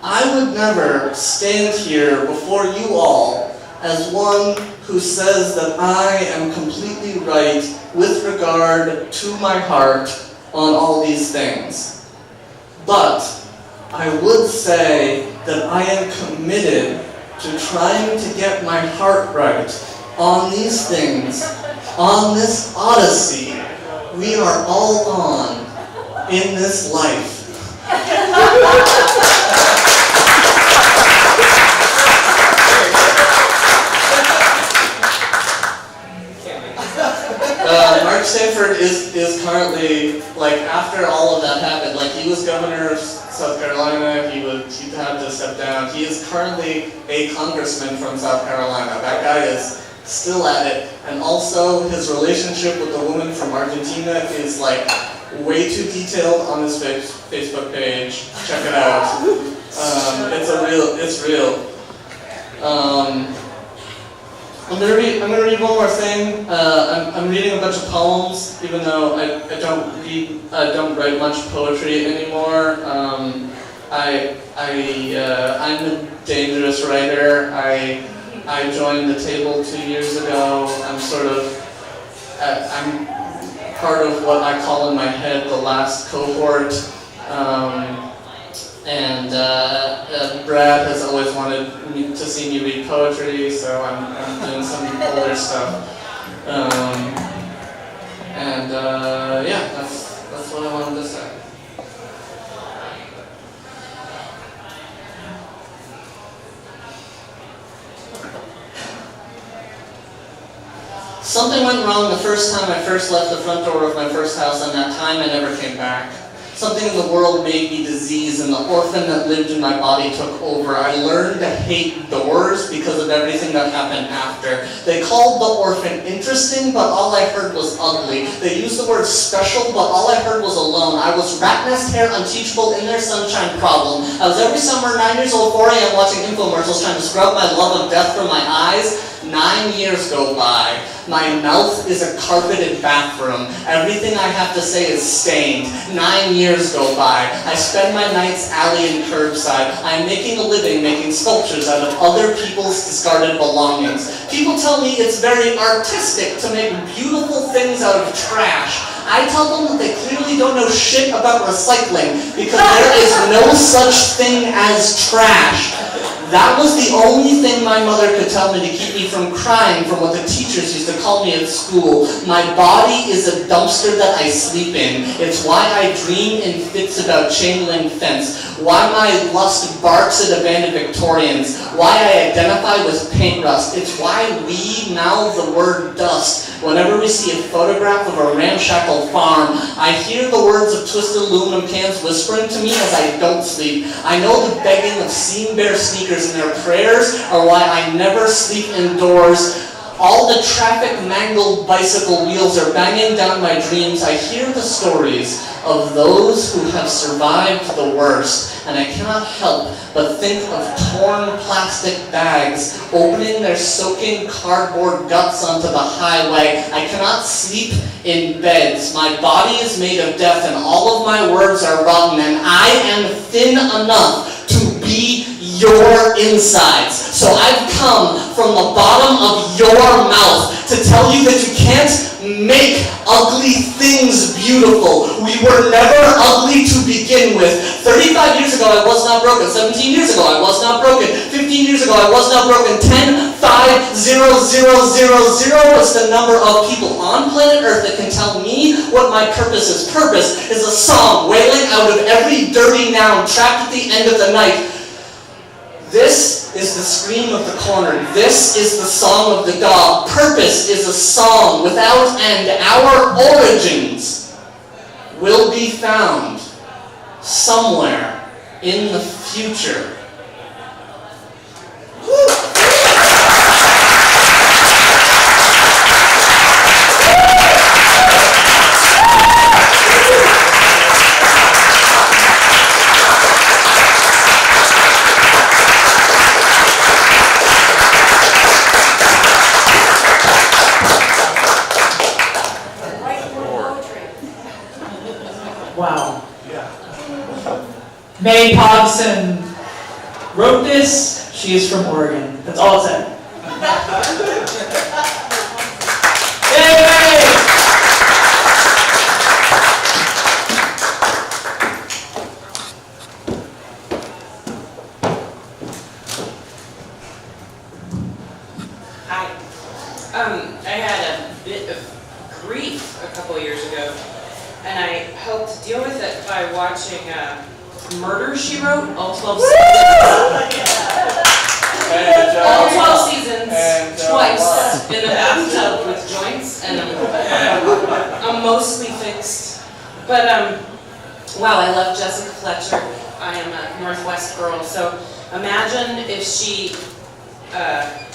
I would never stand here before you all as one who says that I am completely right with regard to my heart on all these things. But I would say that I am committed to trying to get my heart right on these things, on this odyssey we are all on in this life. Mark Sanford is currently, like, after all of that happened, like, he was governor of South Carolina, he had to step down. He is currently a congressman from South Carolina. That guy is still at it. And also, his relationship with the woman from Argentina is, like, way too detailed on his Facebook page. Check it out. It's real. I'm gonna read one more thing. I'm reading a bunch of poems, even though I don't write much poetry anymore. I'm a dangerous writer. I joined the table 2 years ago. I'm part of what I call in my head the last cohort. Brad has always wanted to see me read poetry, so I'm doing some older stuff. Yeah, that's what I wanted to say. Something went wrong the first time I first left the front door of my first house, and that time I never came back. Something in the world made me diseased, and the orphan that lived in my body took over. I learned to hate doors because of everything that happened after. They called the orphan interesting, but all I heard was ugly. They used the word special, but all I heard was alone. I was rat nest hair unteachable in their sunshine problem. I was every summer 9 years old, 4 a.m. watching infomercials trying to scrub my love of death from my eyes. 9 years go by. My mouth is a carpeted bathroom. Everything I have to say is stained. 9 years go by. I spend my nights alley and curbside. I'm making a living making sculptures out of other people's discarded belongings. People tell me it's very artistic to make beautiful things out of trash. I tell them that they clearly don't know shit about recycling because there is no such thing as trash. That was the only thing my mother could tell me to keep me from crying from what the teachers used to call me at school. My body is a dumpster that I sleep in. It's why I dream in fits about chain link fence. Why my lust barks at abandoned Victorians. Why I identify with paint rust. It's why we mouth the word dust. Whenever we see a photograph of a ramshackle farm, I hear the words of twisted aluminum cans whispering to me as I don't sleep. I know the begging of seam bare sneakers and their prayers are why I never sleep indoors. All the traffic mangled bicycle wheels are banging down my dreams. I hear the stories of those who have survived the worst, and I cannot help but think of torn plastic bags opening their soaking cardboard guts onto the highway. I cannot sleep in beds. My body is made of death, and all of my words are rotten, and I am thin enough to be your insides. So I've come from the bottom of your mouth to tell you that you can't make ugly things beautiful. We were never ugly to begin with. 35 years ago I was not broken. 17 years ago I was not broken. 15 years ago I was not broken. 10, 5, 0, 0, 0, 0 is the number of people on planet Earth that can tell me what my purpose is. Purpose is a song wailing out of every dirty noun trapped at the end of the night. This is the scream of the corner. This is the song of the dog. Purpose is a song without end. Our origins will be found somewhere in the future. Wow. May Pogson wrote this. She is from Oregon. That's all it said. Yay! Hi. I had a bit of grief a couple years ago, and I helped deal with it by watching Murder, She Wrote, all 12 seasons. All 12 seasons, twice, in the bathtub with joints, and I'm mostly fixed. But, wow, I love Jessica Fletcher. I am a Northwest girl, so imagine if she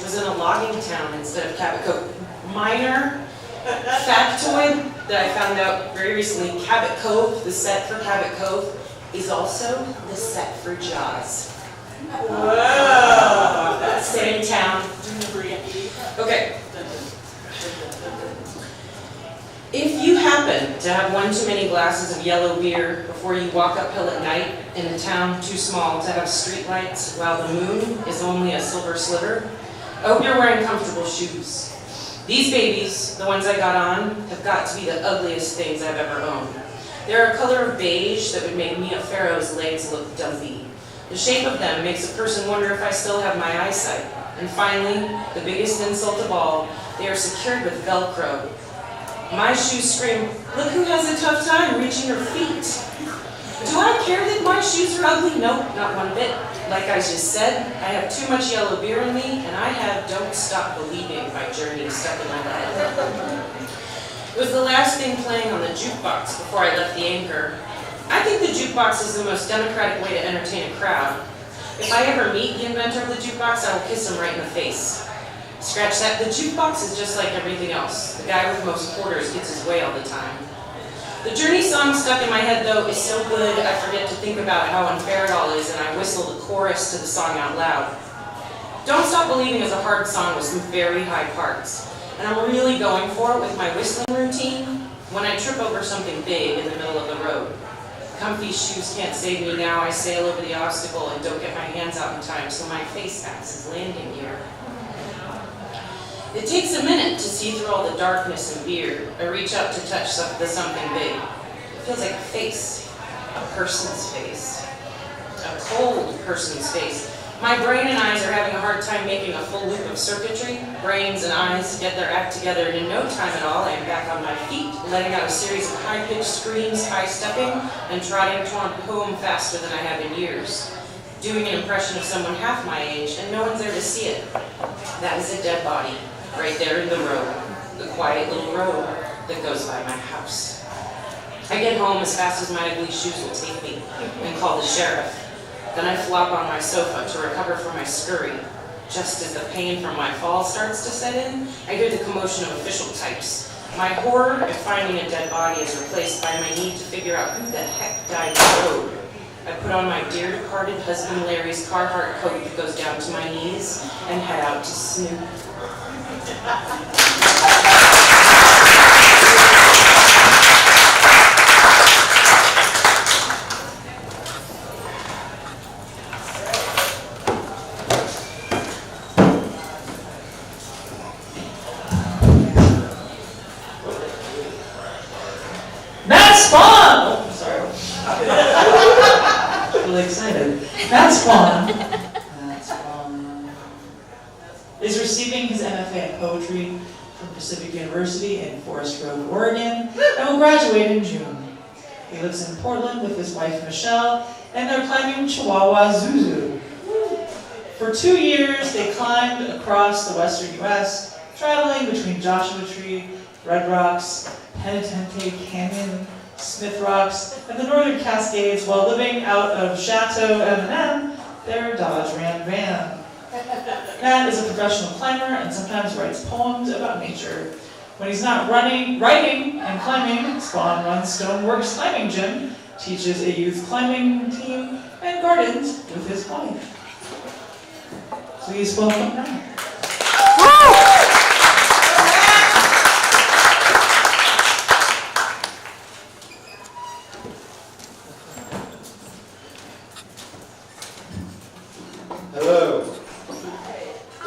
was in a logging town instead of Cabot Cove. Minor factoid that I found out very recently, Cabot Cove, the set for Cabot Cove, is also the set for Jaws. Whoa! Same town. Okay. If you happen to have one too many glasses of yellow beer before you walk uphill at night in a town too small to have street lights while the moon is only a silver sliver, I hope you're wearing comfortable shoes. These babies, the ones I got on, have got to be the ugliest things I've ever owned. They're a color of beige that would make Mia Farrow's legs look dumpy. The shape of them makes a person wonder if I still have my eyesight. And finally, the biggest insult of all, they are secured with Velcro. My shoes scream, look who has a tough time reaching her feet. Do I care that my shoes are ugly? Nope, not one bit. Like I just said, I have too much yellow beer in me, and I have Don't Stop Believing by Journey stuck in my head. It was the last thing playing on the jukebox before I left the Anchor. I think the jukebox is the most democratic way to entertain a crowd. If I ever meet the inventor of the jukebox, I will kiss him right in the face. Scratch that, the jukebox is just like everything else. The guy with most quarters gets his way all the time. The Journey song stuck in my head, though, is so good I forget to think about how unfair it all is, and I whistle the chorus to the song out loud. Don't Stop Believing is a hard song with some very high parts, and I'm really going for it with my whistling routine when I trip over something big in the middle of the road. Comfy shoes can't save me now. I sail over the obstacle and don't get my hands out in time, so my face acts as landing gear. It takes a minute to see through all the darkness and beer. I reach out to touch the something big. It feels like a face, a person's face, a cold person's face. My brain and eyes are having a hard time making a full loop of circuitry. Brains and eyes get their act together, and in no time at all, I am back on my feet, letting out a series of high-pitched screams, high-stepping, and trotting home faster than I have in years. Doing an impression of someone half my age, and no one's there to see it. That is a dead body. Right there in the road, the quiet little road that goes by my house. I get home as fast as my ugly shoes will take me and call the sheriff. Then I flop on my sofa to recover from my scurry. Just as the pain from my fall starts to set in, I hear the commotion of official types. My horror of finding a dead body is replaced by my need to figure out who the heck died the road. I put on my dear departed husband Larry's Carhartt coat that goes down to my knees and head out to snoop. Matt Spawn! Oh, sorry. Really excited. Matt Spawn is receiving his MFA in poetry from Pacific University in Forest Grove, Oregon, and will graduate in June. He lives in Portland with his wife Michelle, and they're climbing Chihuahua Zuzu. For 2 years, they climbed across the western U.S., traveling between Joshua Tree, Red Rocks, Penitente Canyon, Smith Rocks, and the Northern Cascades while living out of Chateau M&M, their Dodge Ram van. Matt is a professional climber and sometimes writes poems about nature. When he's not writing and climbing, Spawn runs Stoneworks Climbing Gym, teaches a youth climbing team, and gardens with his wife. Please welcome Matt. Hello.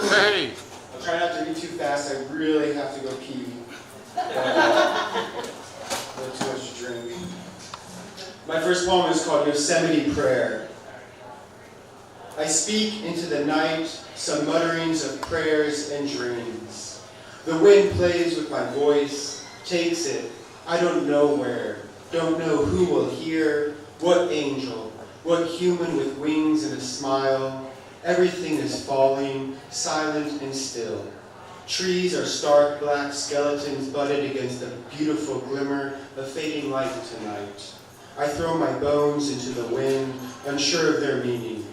Hey! I'll try not to read too fast. I really have to go pee. Too much to drink. My first poem is called Yosemite Prayer. I speak into the night some mutterings of prayers and dreams. The wind plays with my voice, takes it, I don't know where, don't know who will hear, what angel, what human with wings and a smile. Everything is falling, silent and still. Trees are stark black skeletons butted against the beautiful glimmer of fading light tonight. I throw my bones into the wind, unsure of their meaning.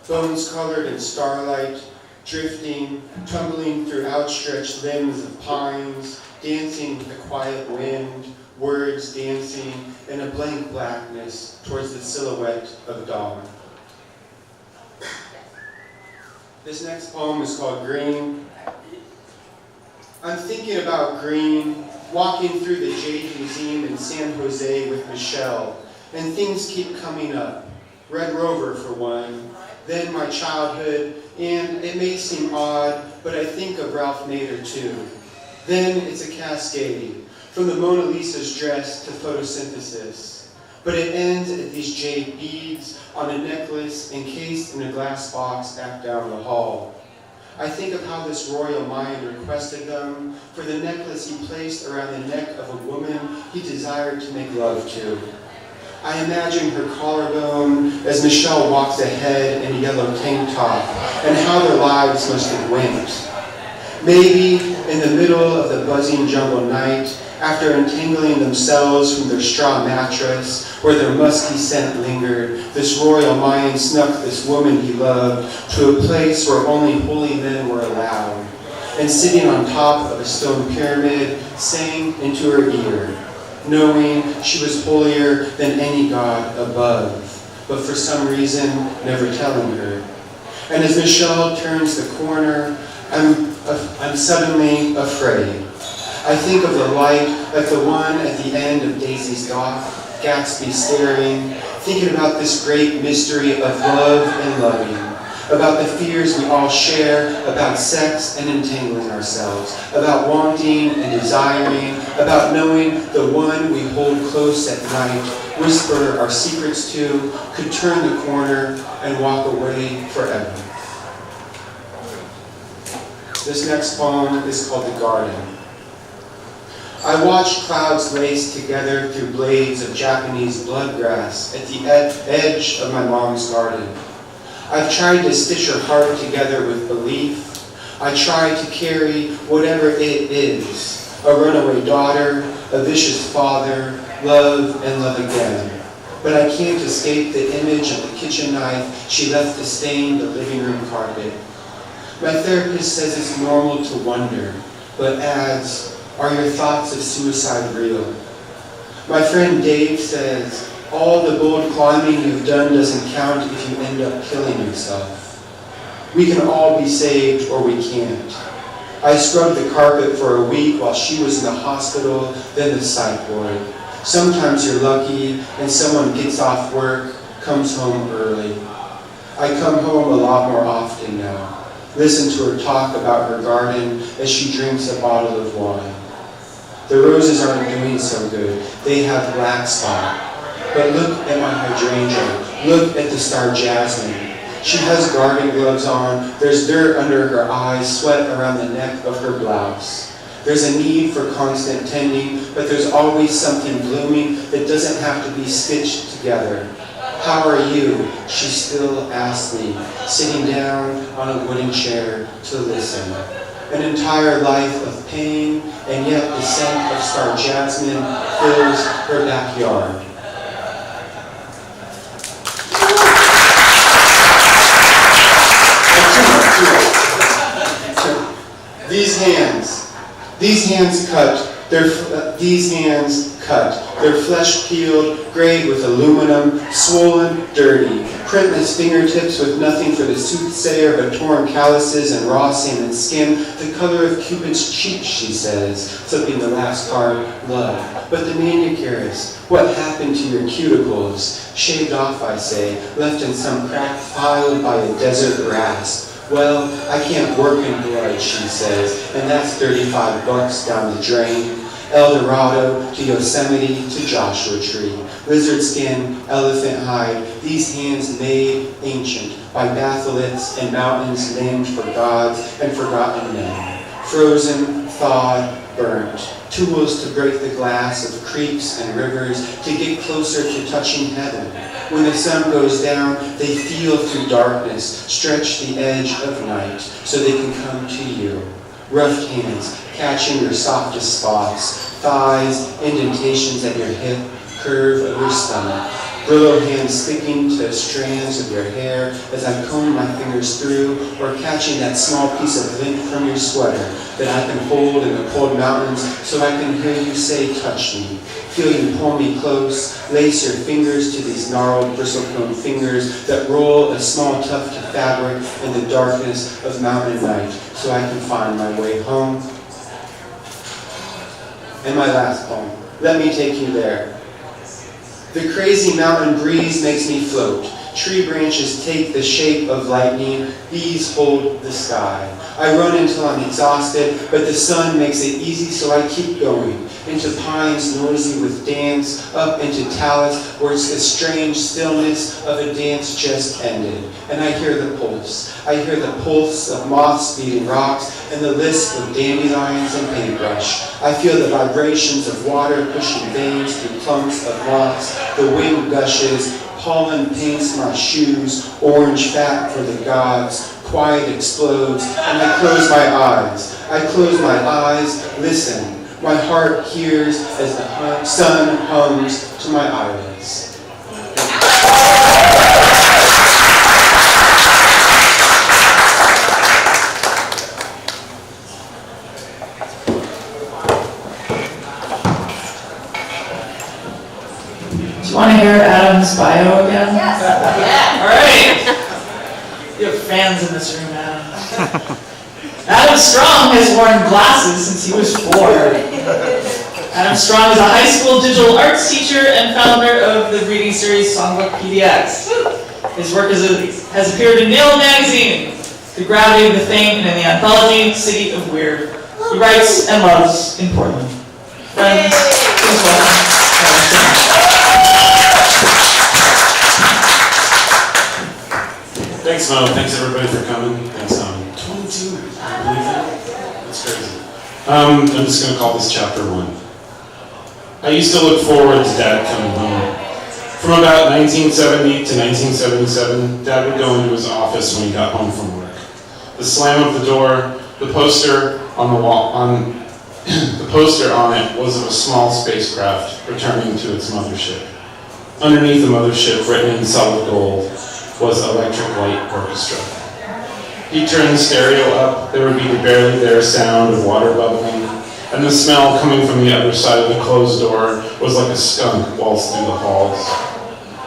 Bones colored in starlight, drifting, tumbling through outstretched limbs of pines, dancing with the quiet wind, words dancing in a blank blackness towards the silhouette of dawn. This next poem is called Green. I'm thinking about green, walking through the Jade Museum in San Jose with Michelle, and things keep coming up. Red Rover for one, then my childhood, and it may seem odd, but I think of Ralph Nader too. Then it's a cascade, from the Mona Lisa's dress to photosynthesis. But it ends at these jade beads on a necklace encased in a glass box back down the hall. I think of how this royal mind requested them for the necklace he placed around the neck of a woman he desired to make love to. I imagine her collarbone as Michelle walks ahead in a yellow tank top, and how their lives must have went. Maybe in the middle of the buzzing jungle night, after entangling themselves from their straw mattress, where their musky scent lingered, this royal mind snuck this woman he loved to a place where only holy men were allowed, and sitting on top of a stone pyramid, sang into her ear, knowing she was holier than any god above, but for some reason never telling her. And as Michelle turns the corner, I'm suddenly afraid. I think of the light like the one at the end of Daisy's Gatsby staring, thinking about this great mystery of love and loving, about the fears we all share, about sex and entangling ourselves, about wanting and desiring, about knowing the one we hold close at night, whisper our secrets to, could turn the corner and walk away forever. This next poem is called The Garden. I watched clouds lace together through blades of Japanese bloodgrass at the edge of my mom's garden. I've tried to stitch her heart together with belief. I tried to carry whatever it is, a runaway daughter, a vicious father, love and love again. But I can't escape the image of the kitchen knife she left to stain the living room carpet. My therapist says it's normal to wonder, but adds, Are your thoughts of suicide real? My friend Dave says, all the bold climbing you've done doesn't count if you end up killing yourself. We can all be saved or we can't. I scrubbed the carpet for a week while she was in the hospital, then the psych ward. Sometimes you're lucky and someone gets off work, comes home early. I come home a lot more often now. Listen to her talk about her garden as she drinks a bottle of wine. The roses aren't doing so good. They have black spot. But look at my hydrangea. Look at the star jasmine. She has garden gloves on. There's dirt under her eyes, sweat around the neck of her blouse. There's a need for constant tending, but there's always something blooming that doesn't have to be stitched together. How are you? She still asks me, sitting down on a wooden chair to listen. An entire life of pain, and yet the scent of star jasmine fills her backyard. These hands cut, their flesh peeled, grayed with aluminum, swollen, dirty, printless fingertips with nothing for the soothsayer but torn calluses and raw salmon skin, the color of Cupid's cheek, she says, flipping the last card, love. But the manicurist, what happened to your cuticles? Shaved off, I say, left in some crack filed by a desert rasp. Well, I can't work in blood, she says, and that's $35 down the drain. El Dorado to Yosemite to Joshua Tree. Lizard skin, elephant hide, these hands made ancient by batholiths and mountains named for gods and forgotten men. Frozen, thawed, burnt. Tools to break the glass of creeks and rivers to get closer to touching heaven. When the sun goes down, they feel through darkness, stretch the edge of night so they can come to you. Rough hands catching your softest spots, thighs, indentations at your hip, curve of your stomach. Brillo hands sticking to strands of your hair as I comb my fingers through, or catching that small piece of lint from your sweater that I can hold in the cold mountains so I can hear you say, touch me. Feel you pull me close, lace your fingers to these gnarled bristle-cone fingers that roll a small tuft of fabric in the darkness of mountain night so I can find my way home. And my last poem, let me take you there. The crazy mountain breeze makes me float. Tree branches take the shape of lightning. Bees hold the sky. I run until I'm exhausted, but the sun makes it easy, so I keep going. Into pines noisy with dance, up into talus where it's the strange stillness of a dance just ended. And I hear the pulse. I hear the pulse of moths beating rocks and the lisp of dandelions and paintbrush. I feel the vibrations of water pushing veins through clumps of moss. The wind gushes. Pollen paints my shoes, orange fat for the gods. Quiet explodes, and I close my eyes. I close my eyes, listen. My heart hears as the sun hums to my eyelids. Do you want to hear Adam's bio again? Yes. Yeah. All right. You have fans in this room, Adam. Adam Strong has worn glasses since he was 4. Adam Strong is a high school digital arts teacher and founder of the reading series Songbook PDX. His work has appeared in Nail magazine, The Gravity of the Thing, and in the anthology City of Weird. He writes and loves in Portland. Friends, please welcome Adam Strong. Thanks, Mo. Thanks, everybody, for coming. Thanks, 22. Can you believe that? That's crazy. I'm just going to call this Chapter 1. I used to look forward to Dad coming home. From about 1970 to 1977, Dad would go into his office when he got home from work. The slam of the door, the poster on the wall, the poster on it was of a small spacecraft returning to its mothership. Underneath the mothership, written in solid gold, was Electric Light Orchestra. He'd turn the stereo up, there would be the barely there sound of water bubbling, and the smell coming from the other side of the closed door was like a skunk waltzed through the halls.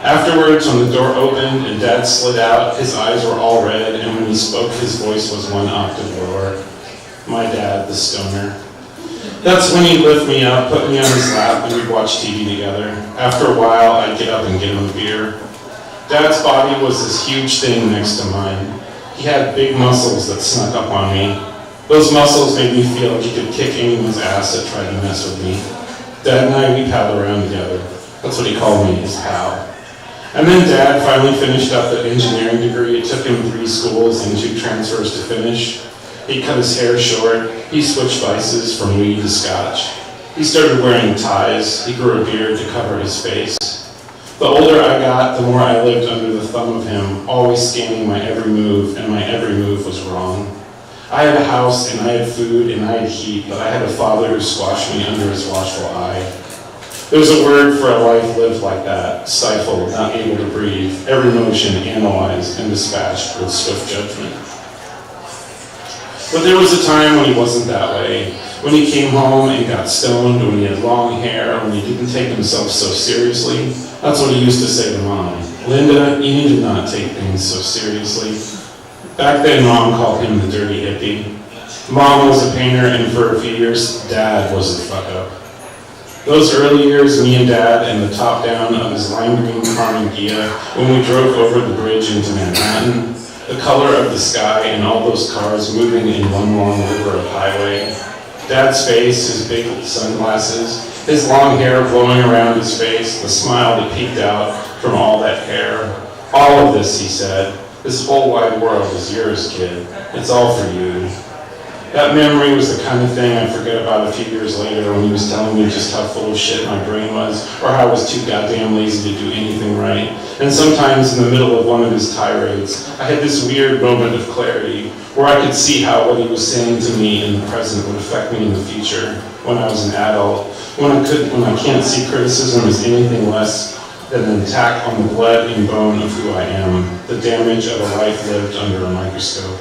Afterwards, when the door opened and Dad slid out, his eyes were all red, and when he spoke, his voice was one octave lower. My dad, the stoner. That's when he'd lift me up, put me on his lap, and we'd watch TV together. After a while, I'd get up and get him a beer. Dad's body was this huge thing next to mine. He had big muscles that snuck up on me. Those muscles made me feel like he could kick anyone's ass that tried to mess with me. Dad and I, we palled around together. That's what he called me, his pal. And then Dad finally finished up the engineering degree. It took him 3 schools and 2 transfers to finish. He cut his hair short. He switched vices from weed to scotch. He started wearing ties. He grew a beard to cover his face. The older I got, the more I lived under the thumb of him, always scanning my every move, and my every move was wrong. I had a house, and I had food, and I had heat, but I had a father who squashed me under his watchful eye. There's a word for a life lived like that, stifled, not able to breathe, every motion analyzed and dispatched with swift judgment. But there was a time when he wasn't that way, when he came home and got stoned, when he had long hair, when he didn't take himself so seriously. That's what he used to say to Mom. Linda, you need to not take things so seriously. Back then, Mom called him the dirty hippie. Mom was a painter, and for a few years, Dad was the fuck-up. Those early years, me and Dad and the top down of his lime green Carmen Ghia, when we drove over the bridge into Manhattan, the color of the sky and all those cars moving in one long river of highway. Dad's face, his big sunglasses, his long hair blowing around his face, the smile that peeked out from all that hair. All of this, he said, this whole wide world is yours, kid. It's all for you. That memory was the kind of thing I'd forget about a few years later when he was telling me just how full of shit my brain was, or how I was too goddamn lazy to do anything right. And sometimes in the middle of one of his tirades, I had this weird moment of clarity, where I could see how what he was saying to me in the present would affect me in the future, when I was an adult, when I can't see criticism as anything less than an attack on the blood and bone of who I am, the damage of a life lived under a microscope.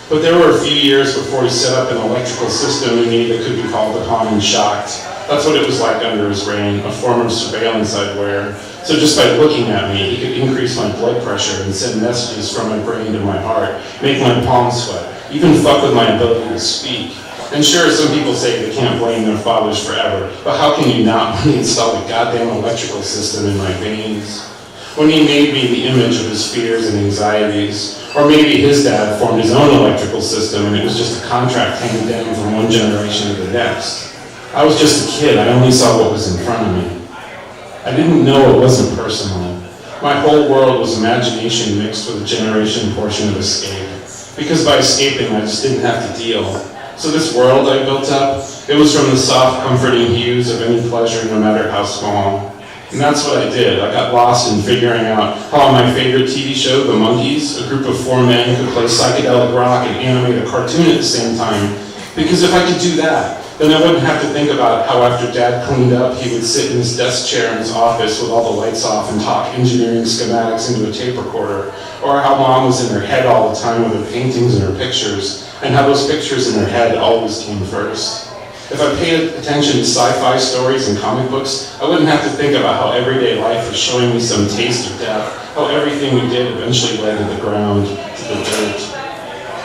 But there were a few years before he set up an electrical system in me that could be called upon and shocked. That's what it was like under his reign, a form of surveillance I'd wear. So just by looking at me, he could increase my blood pressure and send messages from my brain to my heart, make my palms sweat, even fuck with my ability to speak. And sure, some people say they can't blame their fathers forever, but how can you not when he installed a goddamn electrical system in my veins? When he made me the image of his fears and anxieties, or maybe his dad formed his own electrical system and it was just a contract handed down from one generation to the next. I was just a kid, I only saw what was in front of me. I didn't know it wasn't personal. My whole world was imagination mixed with a generation portion of escape. Because by escaping, I just didn't have to deal. So this world I built up, it was from the soft, comforting hues of any pleasure, no matter how small. And that's what I did. I got lost in figuring out how on my favorite TV show, The Monkees, a group of 4 men could play psychedelic rock and animate a cartoon at the same time. Because if I could do that, then I wouldn't have to think about how after Dad cleaned up, he would sit in his desk chair in his office with all the lights off and talk engineering schematics into a tape recorder, or how Mom was in her head all the time with her paintings and her pictures, and how those pictures in her head always came first. If I paid attention to sci-fi stories and comic books, I wouldn't have to think about how everyday life was showing me some taste of death, how everything we did eventually led to the ground, to the dirt.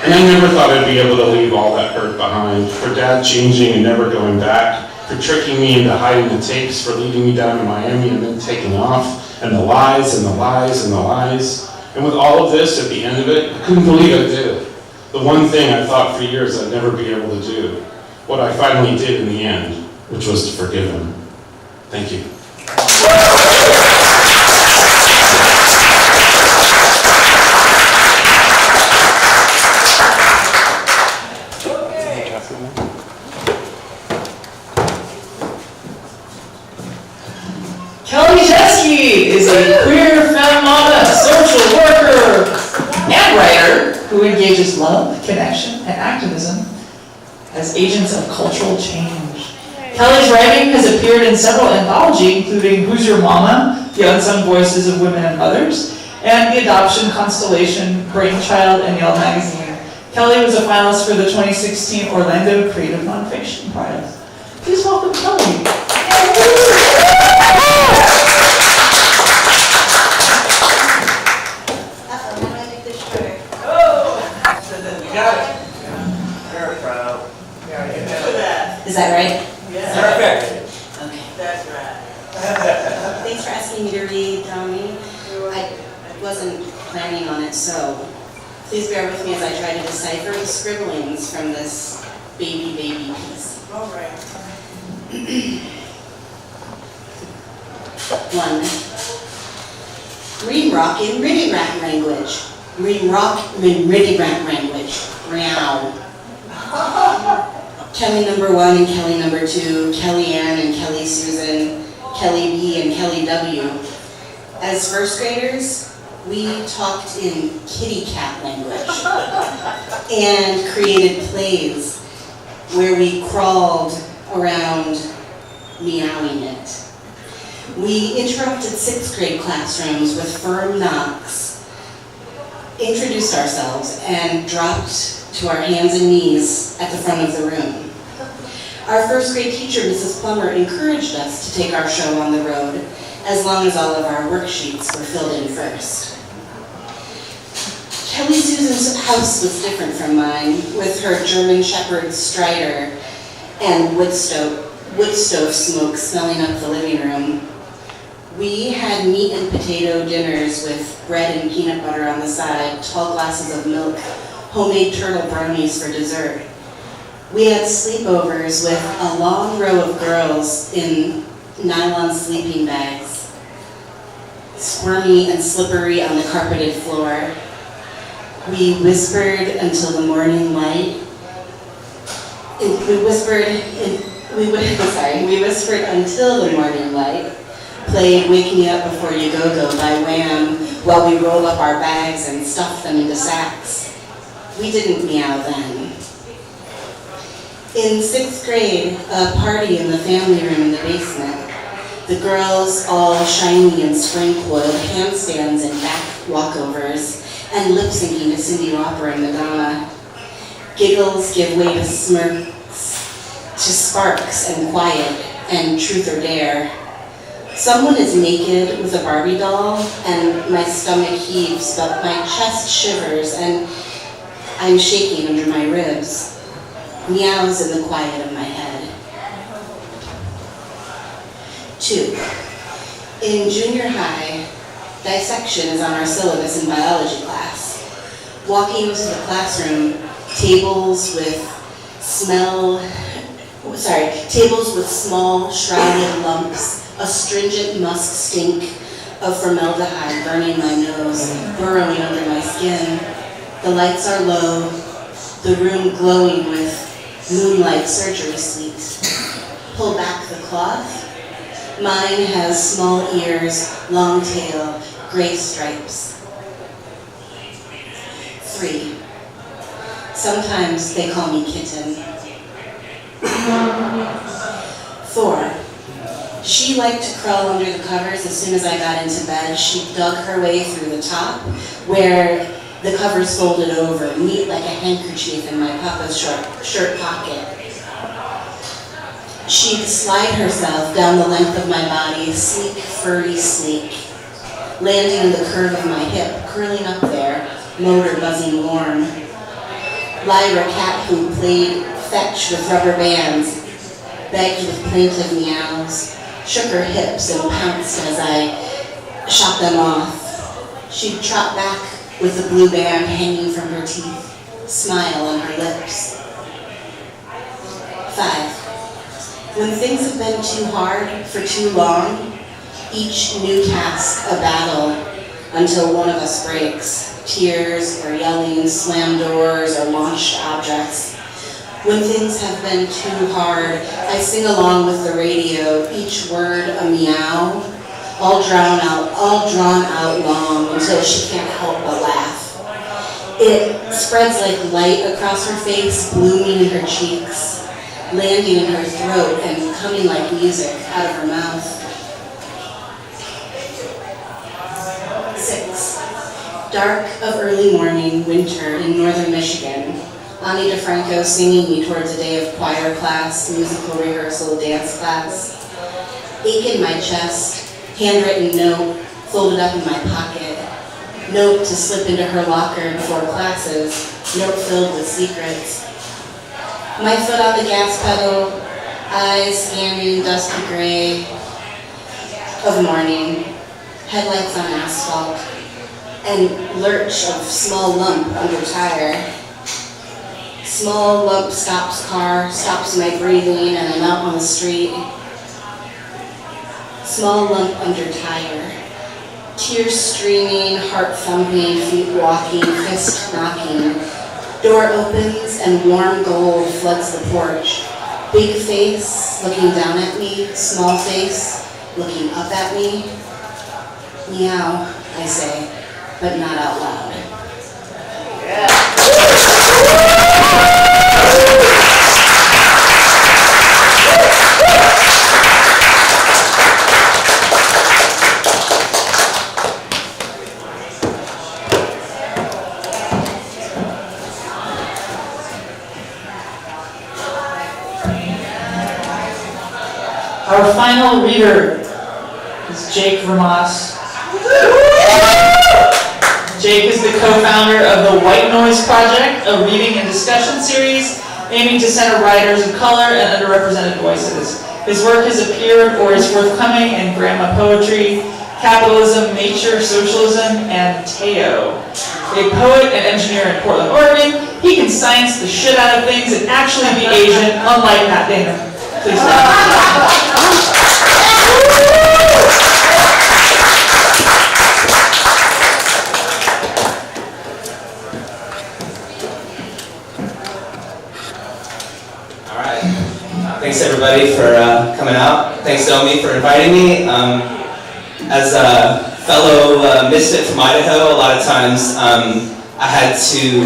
And I never thought I'd be able to leave all that hurt behind, for Dad changing and never going back, for tricking me into hiding the tapes, for leading me down to Miami and then taking off, and the lies and the lies and the lies. And with all of this, at the end of it, I couldn't believe I did it. The one thing I thought for years I'd never be able to do. What I finally did in the end, which was to forgive him. Thank you. Kelly Chesky is a queer femina, social worker, and writer who engages love, connection, and activism as agents of cultural change. Kelly's writing has appeared in several anthologies, including Who's Your Mama?, The Unsung Voices of Women and Mothers, and the adoption constellation Brainchild and Yale Magazine. Kelly was a finalist for the 2016 Orlando Creative Nonfiction Prize. Please welcome Kelly. Is that right? Perfect. Okay. That's right. Thanks for asking me to read, Domi. I wasn't planning on it, so please bear with me as I try to decipher the scribblings from this baby piece. All right. 1. Ream rock in Riddy Rat language. Ream rock in Riddy Rat language. Meow. Kelly number 1 and Kelly number 2, Kelly Ann and Kelly Susan, Kelly B and Kelly W. As first graders, we talked in kitty cat language and created plays where we crawled around meowing it. We interrupted 6th grade classrooms with firm knocks, introduced ourselves, and dropped to our hands and knees at the front of the room. Our 1st grade teacher, Mrs. Plummer, encouraged us to take our show on the road, as long as all of our worksheets were filled in first. Kelly Susan's house was different from mine, with her German Shepherd Strider and wood stove smoke smelling up the living room. We had meat and potato dinners with bread and peanut butter on the side, tall glasses of milk, homemade turtle brownies for dessert. We had sleepovers with a long row of girls in nylon sleeping bags, squirmy and slippery on the carpeted floor. We whispered until the morning light. We whispered until the morning light. Played Wake Me Up Before You Go Go by Wham while we rolled up our bags and stuffed them into sacks. We didn't meow then. In 6th grade, a party in the family room in the basement. The girls, all shiny and spring-coiled, handstands and back walkovers, and lip-syncing to Cyndi Lauper and Madonna. Giggles give way to smirks, to sparks and quiet, and truth or dare. Someone is naked with a Barbie doll, and my stomach heaves, but my chest shivers, and I'm shaking under my ribs. Meows in the quiet of my head. 2. In junior high, dissection is on our syllabus in biology class. Walking into the classroom, tables with small shrouded lumps, a stringent musk stink of formaldehyde burning my nose, burrowing under my skin. The lights are low, the room glowing with moonlight surgery suite. Pull back the cloth. Mine has small ears, long tail, gray stripes. 3. Sometimes they call me kitten. 4. She liked to crawl under the covers as soon as I got into bed. She dug her way through the top, where the covers folded over, neat like a handkerchief in my papa's shirt pocket. She'd slide herself down the length of my body, sleek, furry, sleek, landing in the curve of my hip, curling up there, motor buzzing warm. Lyra cat who played fetch with rubber bands, begged with plaintive meows, shook her hips and pounced as I shot them off. She'd trot back with the blue band hanging from her teeth, smile on her lips. 5. When things have been too hard for too long, each new task a battle until one of us breaks. Tears or yelling, slammed doors or launched objects. When things have been too hard, I sing along with the radio, each word a meow, all drawn out long until she can't help but laugh. It spreads like light across her face, blooming in her cheeks, landing in her throat and coming like music out of her mouth. 6. Dark of early morning, winter in northern Michigan. Ani DeFranco singing me towards a day of choir class, musical rehearsal, dance class. Ache in my chest, handwritten note folded up in my pocket. Note to slip into her locker before classes, note filled with secrets. My foot on the gas pedal, eyes scanning dusky gray of morning, headlights on asphalt, and lurch of small lump under tire. Small lump stops car, stops my breathing, and I'm out on the street. Small lump under tire. Tears streaming, heart thumping, feet walking, fist knocking. Door opens and warm gold floods the porch. Big face looking down at me, small face looking up at me. Meow, I say, but not out loud. Our final reader is Jake Vermont. Jake is the co-founder of the White Noise Project, a reading and discussion series aiming to center writers of color and underrepresented voices. His work has appeared or is forthcoming in Grandma Poetry, Capitalism, Nature, Socialism, and Teo. A poet and engineer in Portland, Oregon, he can science the shit out of things and actually be Asian, unlike Matt Damon. Please stand. Thanks everybody for coming out. Thanks Domi for inviting me. As a fellow misfit from Idaho, a lot of times I had to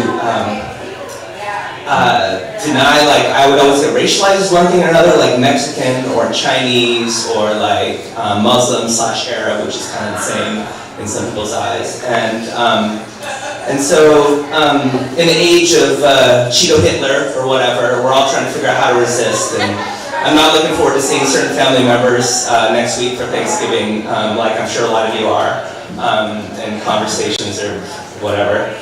deny, like I would always get racialized as one thing or another, like Mexican or Chinese or like Muslim / Arab, which is kind of the same in some people's eyes. And so in the age of Cheeto Hitler or whatever, we're all trying to figure out how to resist. And I'm not looking forward to seeing certain family members next week for Thanksgiving, like I'm sure a lot of you are, in conversations or whatever.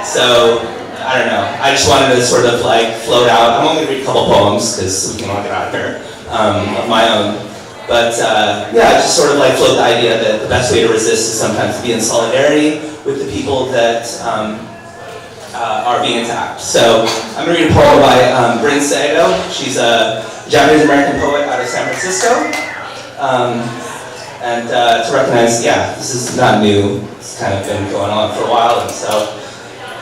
So I don't know. I just wanted to sort of like float out. I'm only going to read a couple poems because we can all get out of here of my own. But yeah, I just sort of like float the idea that the best way to resist is sometimes to be in solidarity with the people that are being attacked. So I'm going to read a poem by Bryn Saito. She's a Japanese-American poet out of San Francisco. And to recognize, yeah, this is not new. It's kind of been going on for a while. And so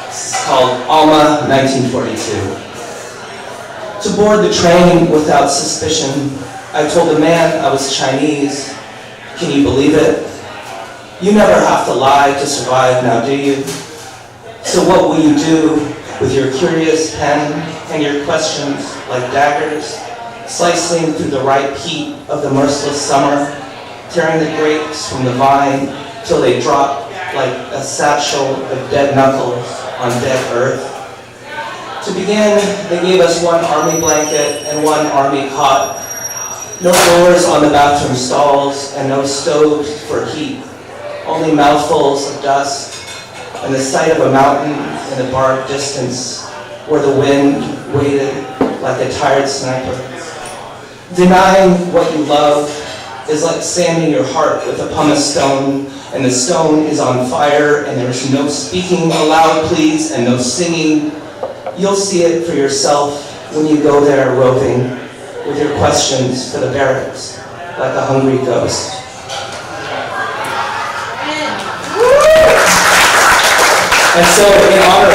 this is called Alma, 1942. To board the train without suspicion, I told the man I was Chinese. Can you believe it? You never have to lie to survive now, do you? So what will you do with your curious pen and your questions like daggers, slicing through the ripe heat of the merciless summer, tearing the grapes from the vine till they drop like a satchel of dead knuckles on dead earth? To begin, they gave us one army blanket and one army cot. No doors on the bathroom stalls and no stoves for heat. Only mouthfuls of dust and the sight of a mountain in the dark distance where the wind waited like a tired sniper. Denying what you love is like sanding your heart with a pumice stone, and the stone is on fire and there's no speaking aloud please and no singing. You'll see it for yourself when you go there roving with your questions for the barracks like a hungry ghost. And so in honor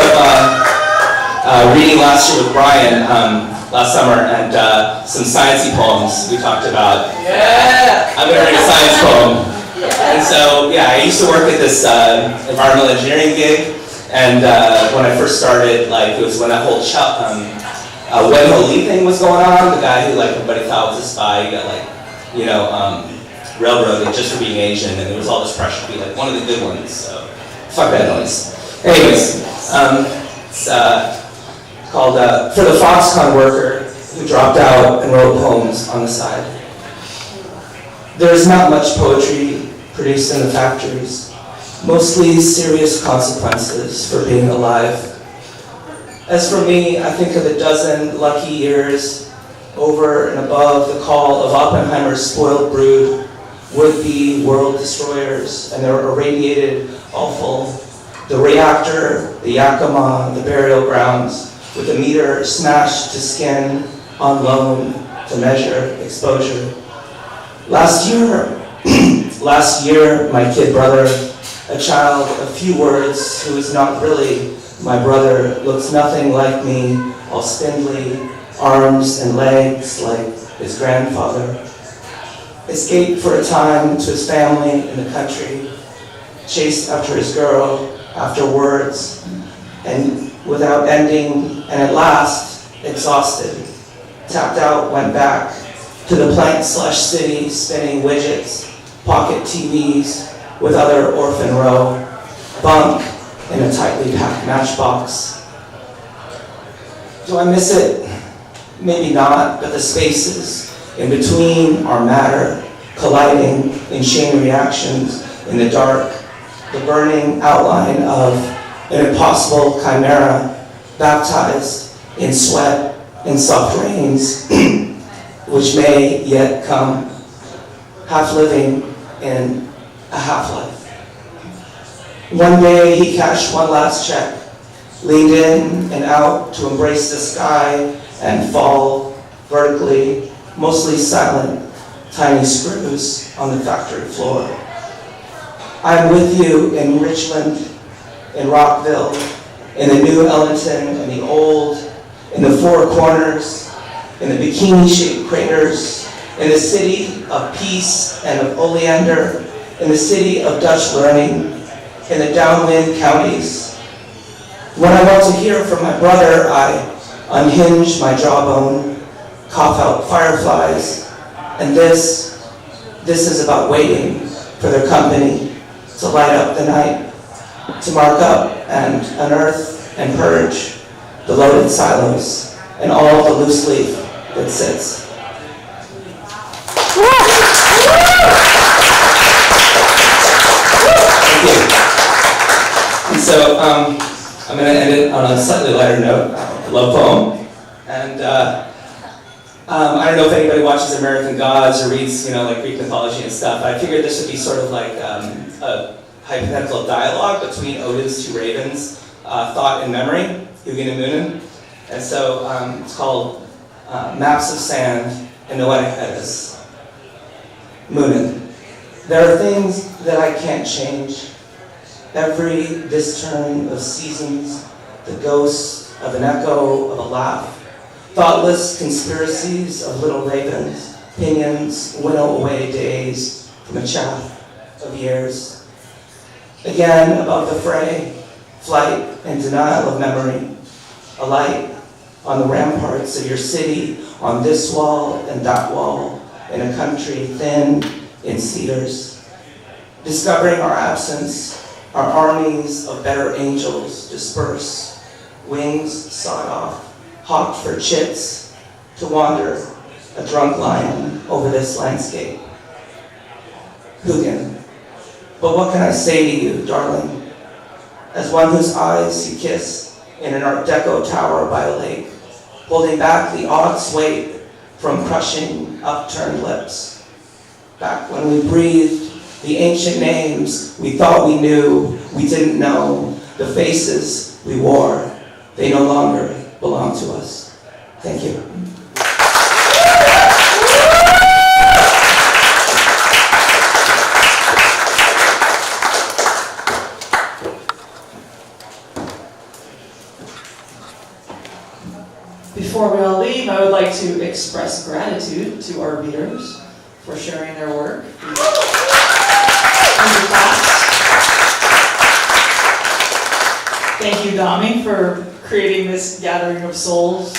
of reading last year with Brian last summer and some sciencey poems we talked about, I'm going to read a science poem. And so yeah, I used to work at this environmental engineering gig, and when I first started, like it was when that whole Wen-Ho Lee thing was going on, the guy who like everybody thought was a spy, he got like, you know, railroaded just for being Asian, and there was all this pressure to be like one of the good ones, so fuck that noise. Anyways, called For the Foxconn Worker Who Dropped Out and Wrote Poems on the Side. There's not much poetry produced in the factories, mostly serious consequences for being alive. As for me, I think of the dozen lucky years over and above the call of Oppenheimer's spoiled brood, would-be world destroyers and their irradiated offal, the reactor, the Yakima, the burial grounds, with a meter smashed to skin on loan to measure exposure. Last year, my kid brother, a child of few words who is not really my brother, looks nothing like me, all spindly, arms and legs like his grandfather, escaped for a time to his family in the country, chased after his girl, after words, and without ending, and at last, exhausted, tapped out, went back to the plant/city, spinning widgets, pocket TVs with other orphan row, bunk in a tightly packed matchbox. Do I miss it? Maybe not, but the spaces in between are matter, colliding in chain reactions in the dark, the burning outline of an impossible chimera, baptized in sweat and soft rains, which may yet come, half living in a half-life. One day he cashed one last check, leaned in and out to embrace the sky and fall vertically, mostly silent, tiny screws on the factory floor. I'm with you in Richmond, in Rockville, in the new Ellington and the old, in the Four Corners, in the bikini-shaped craters, in the city of peace and of oleander, in the city of Dutch learning, in the downwind counties. When I want to hear from my brother, I unhinge my jawbone, cough out fireflies, and this is about waiting for their company to light up the night, to mark up and unearth and purge the loaded silos and all the loose leaf that sits. Thank you. And so I'm going to end it on a slightly lighter note, a love poem. And I don't know if anybody watches American Gods or reads, like Greek mythology and stuff. I figured this would be sort of like a hypothetical dialogue between Odin's two ravens, Thought and Memory, Hugin and Munin. And so it's called Maps of Sand and Noetic Eddas. Munin. There are things that I can't change. Every disturn of seasons, the ghost of an echo of a laugh, thoughtless conspiracies of little ravens, pinions winnow away days from a chaff of years. Again, above the fray, flight and denial of memory, a light on the ramparts of your city, on this wall and that wall, in a country thin in cedars. Discovering our absence, our armies of better angels disperse, wings sawed off, hawked for chits, to wander a drunk lion over this landscape. Hugin. But what can I say to you, darling? As one whose eyes you kiss in an Art Deco tower by a lake, holding back the odds weight from crushing upturned lips. Back when we breathed the ancient names we thought we knew, we didn't know, the faces we wore, they no longer belong to us. Thank you. Before we all leave, I would like to express gratitude to our readers for sharing their work. Thank you, Dami, for creating this gathering of souls.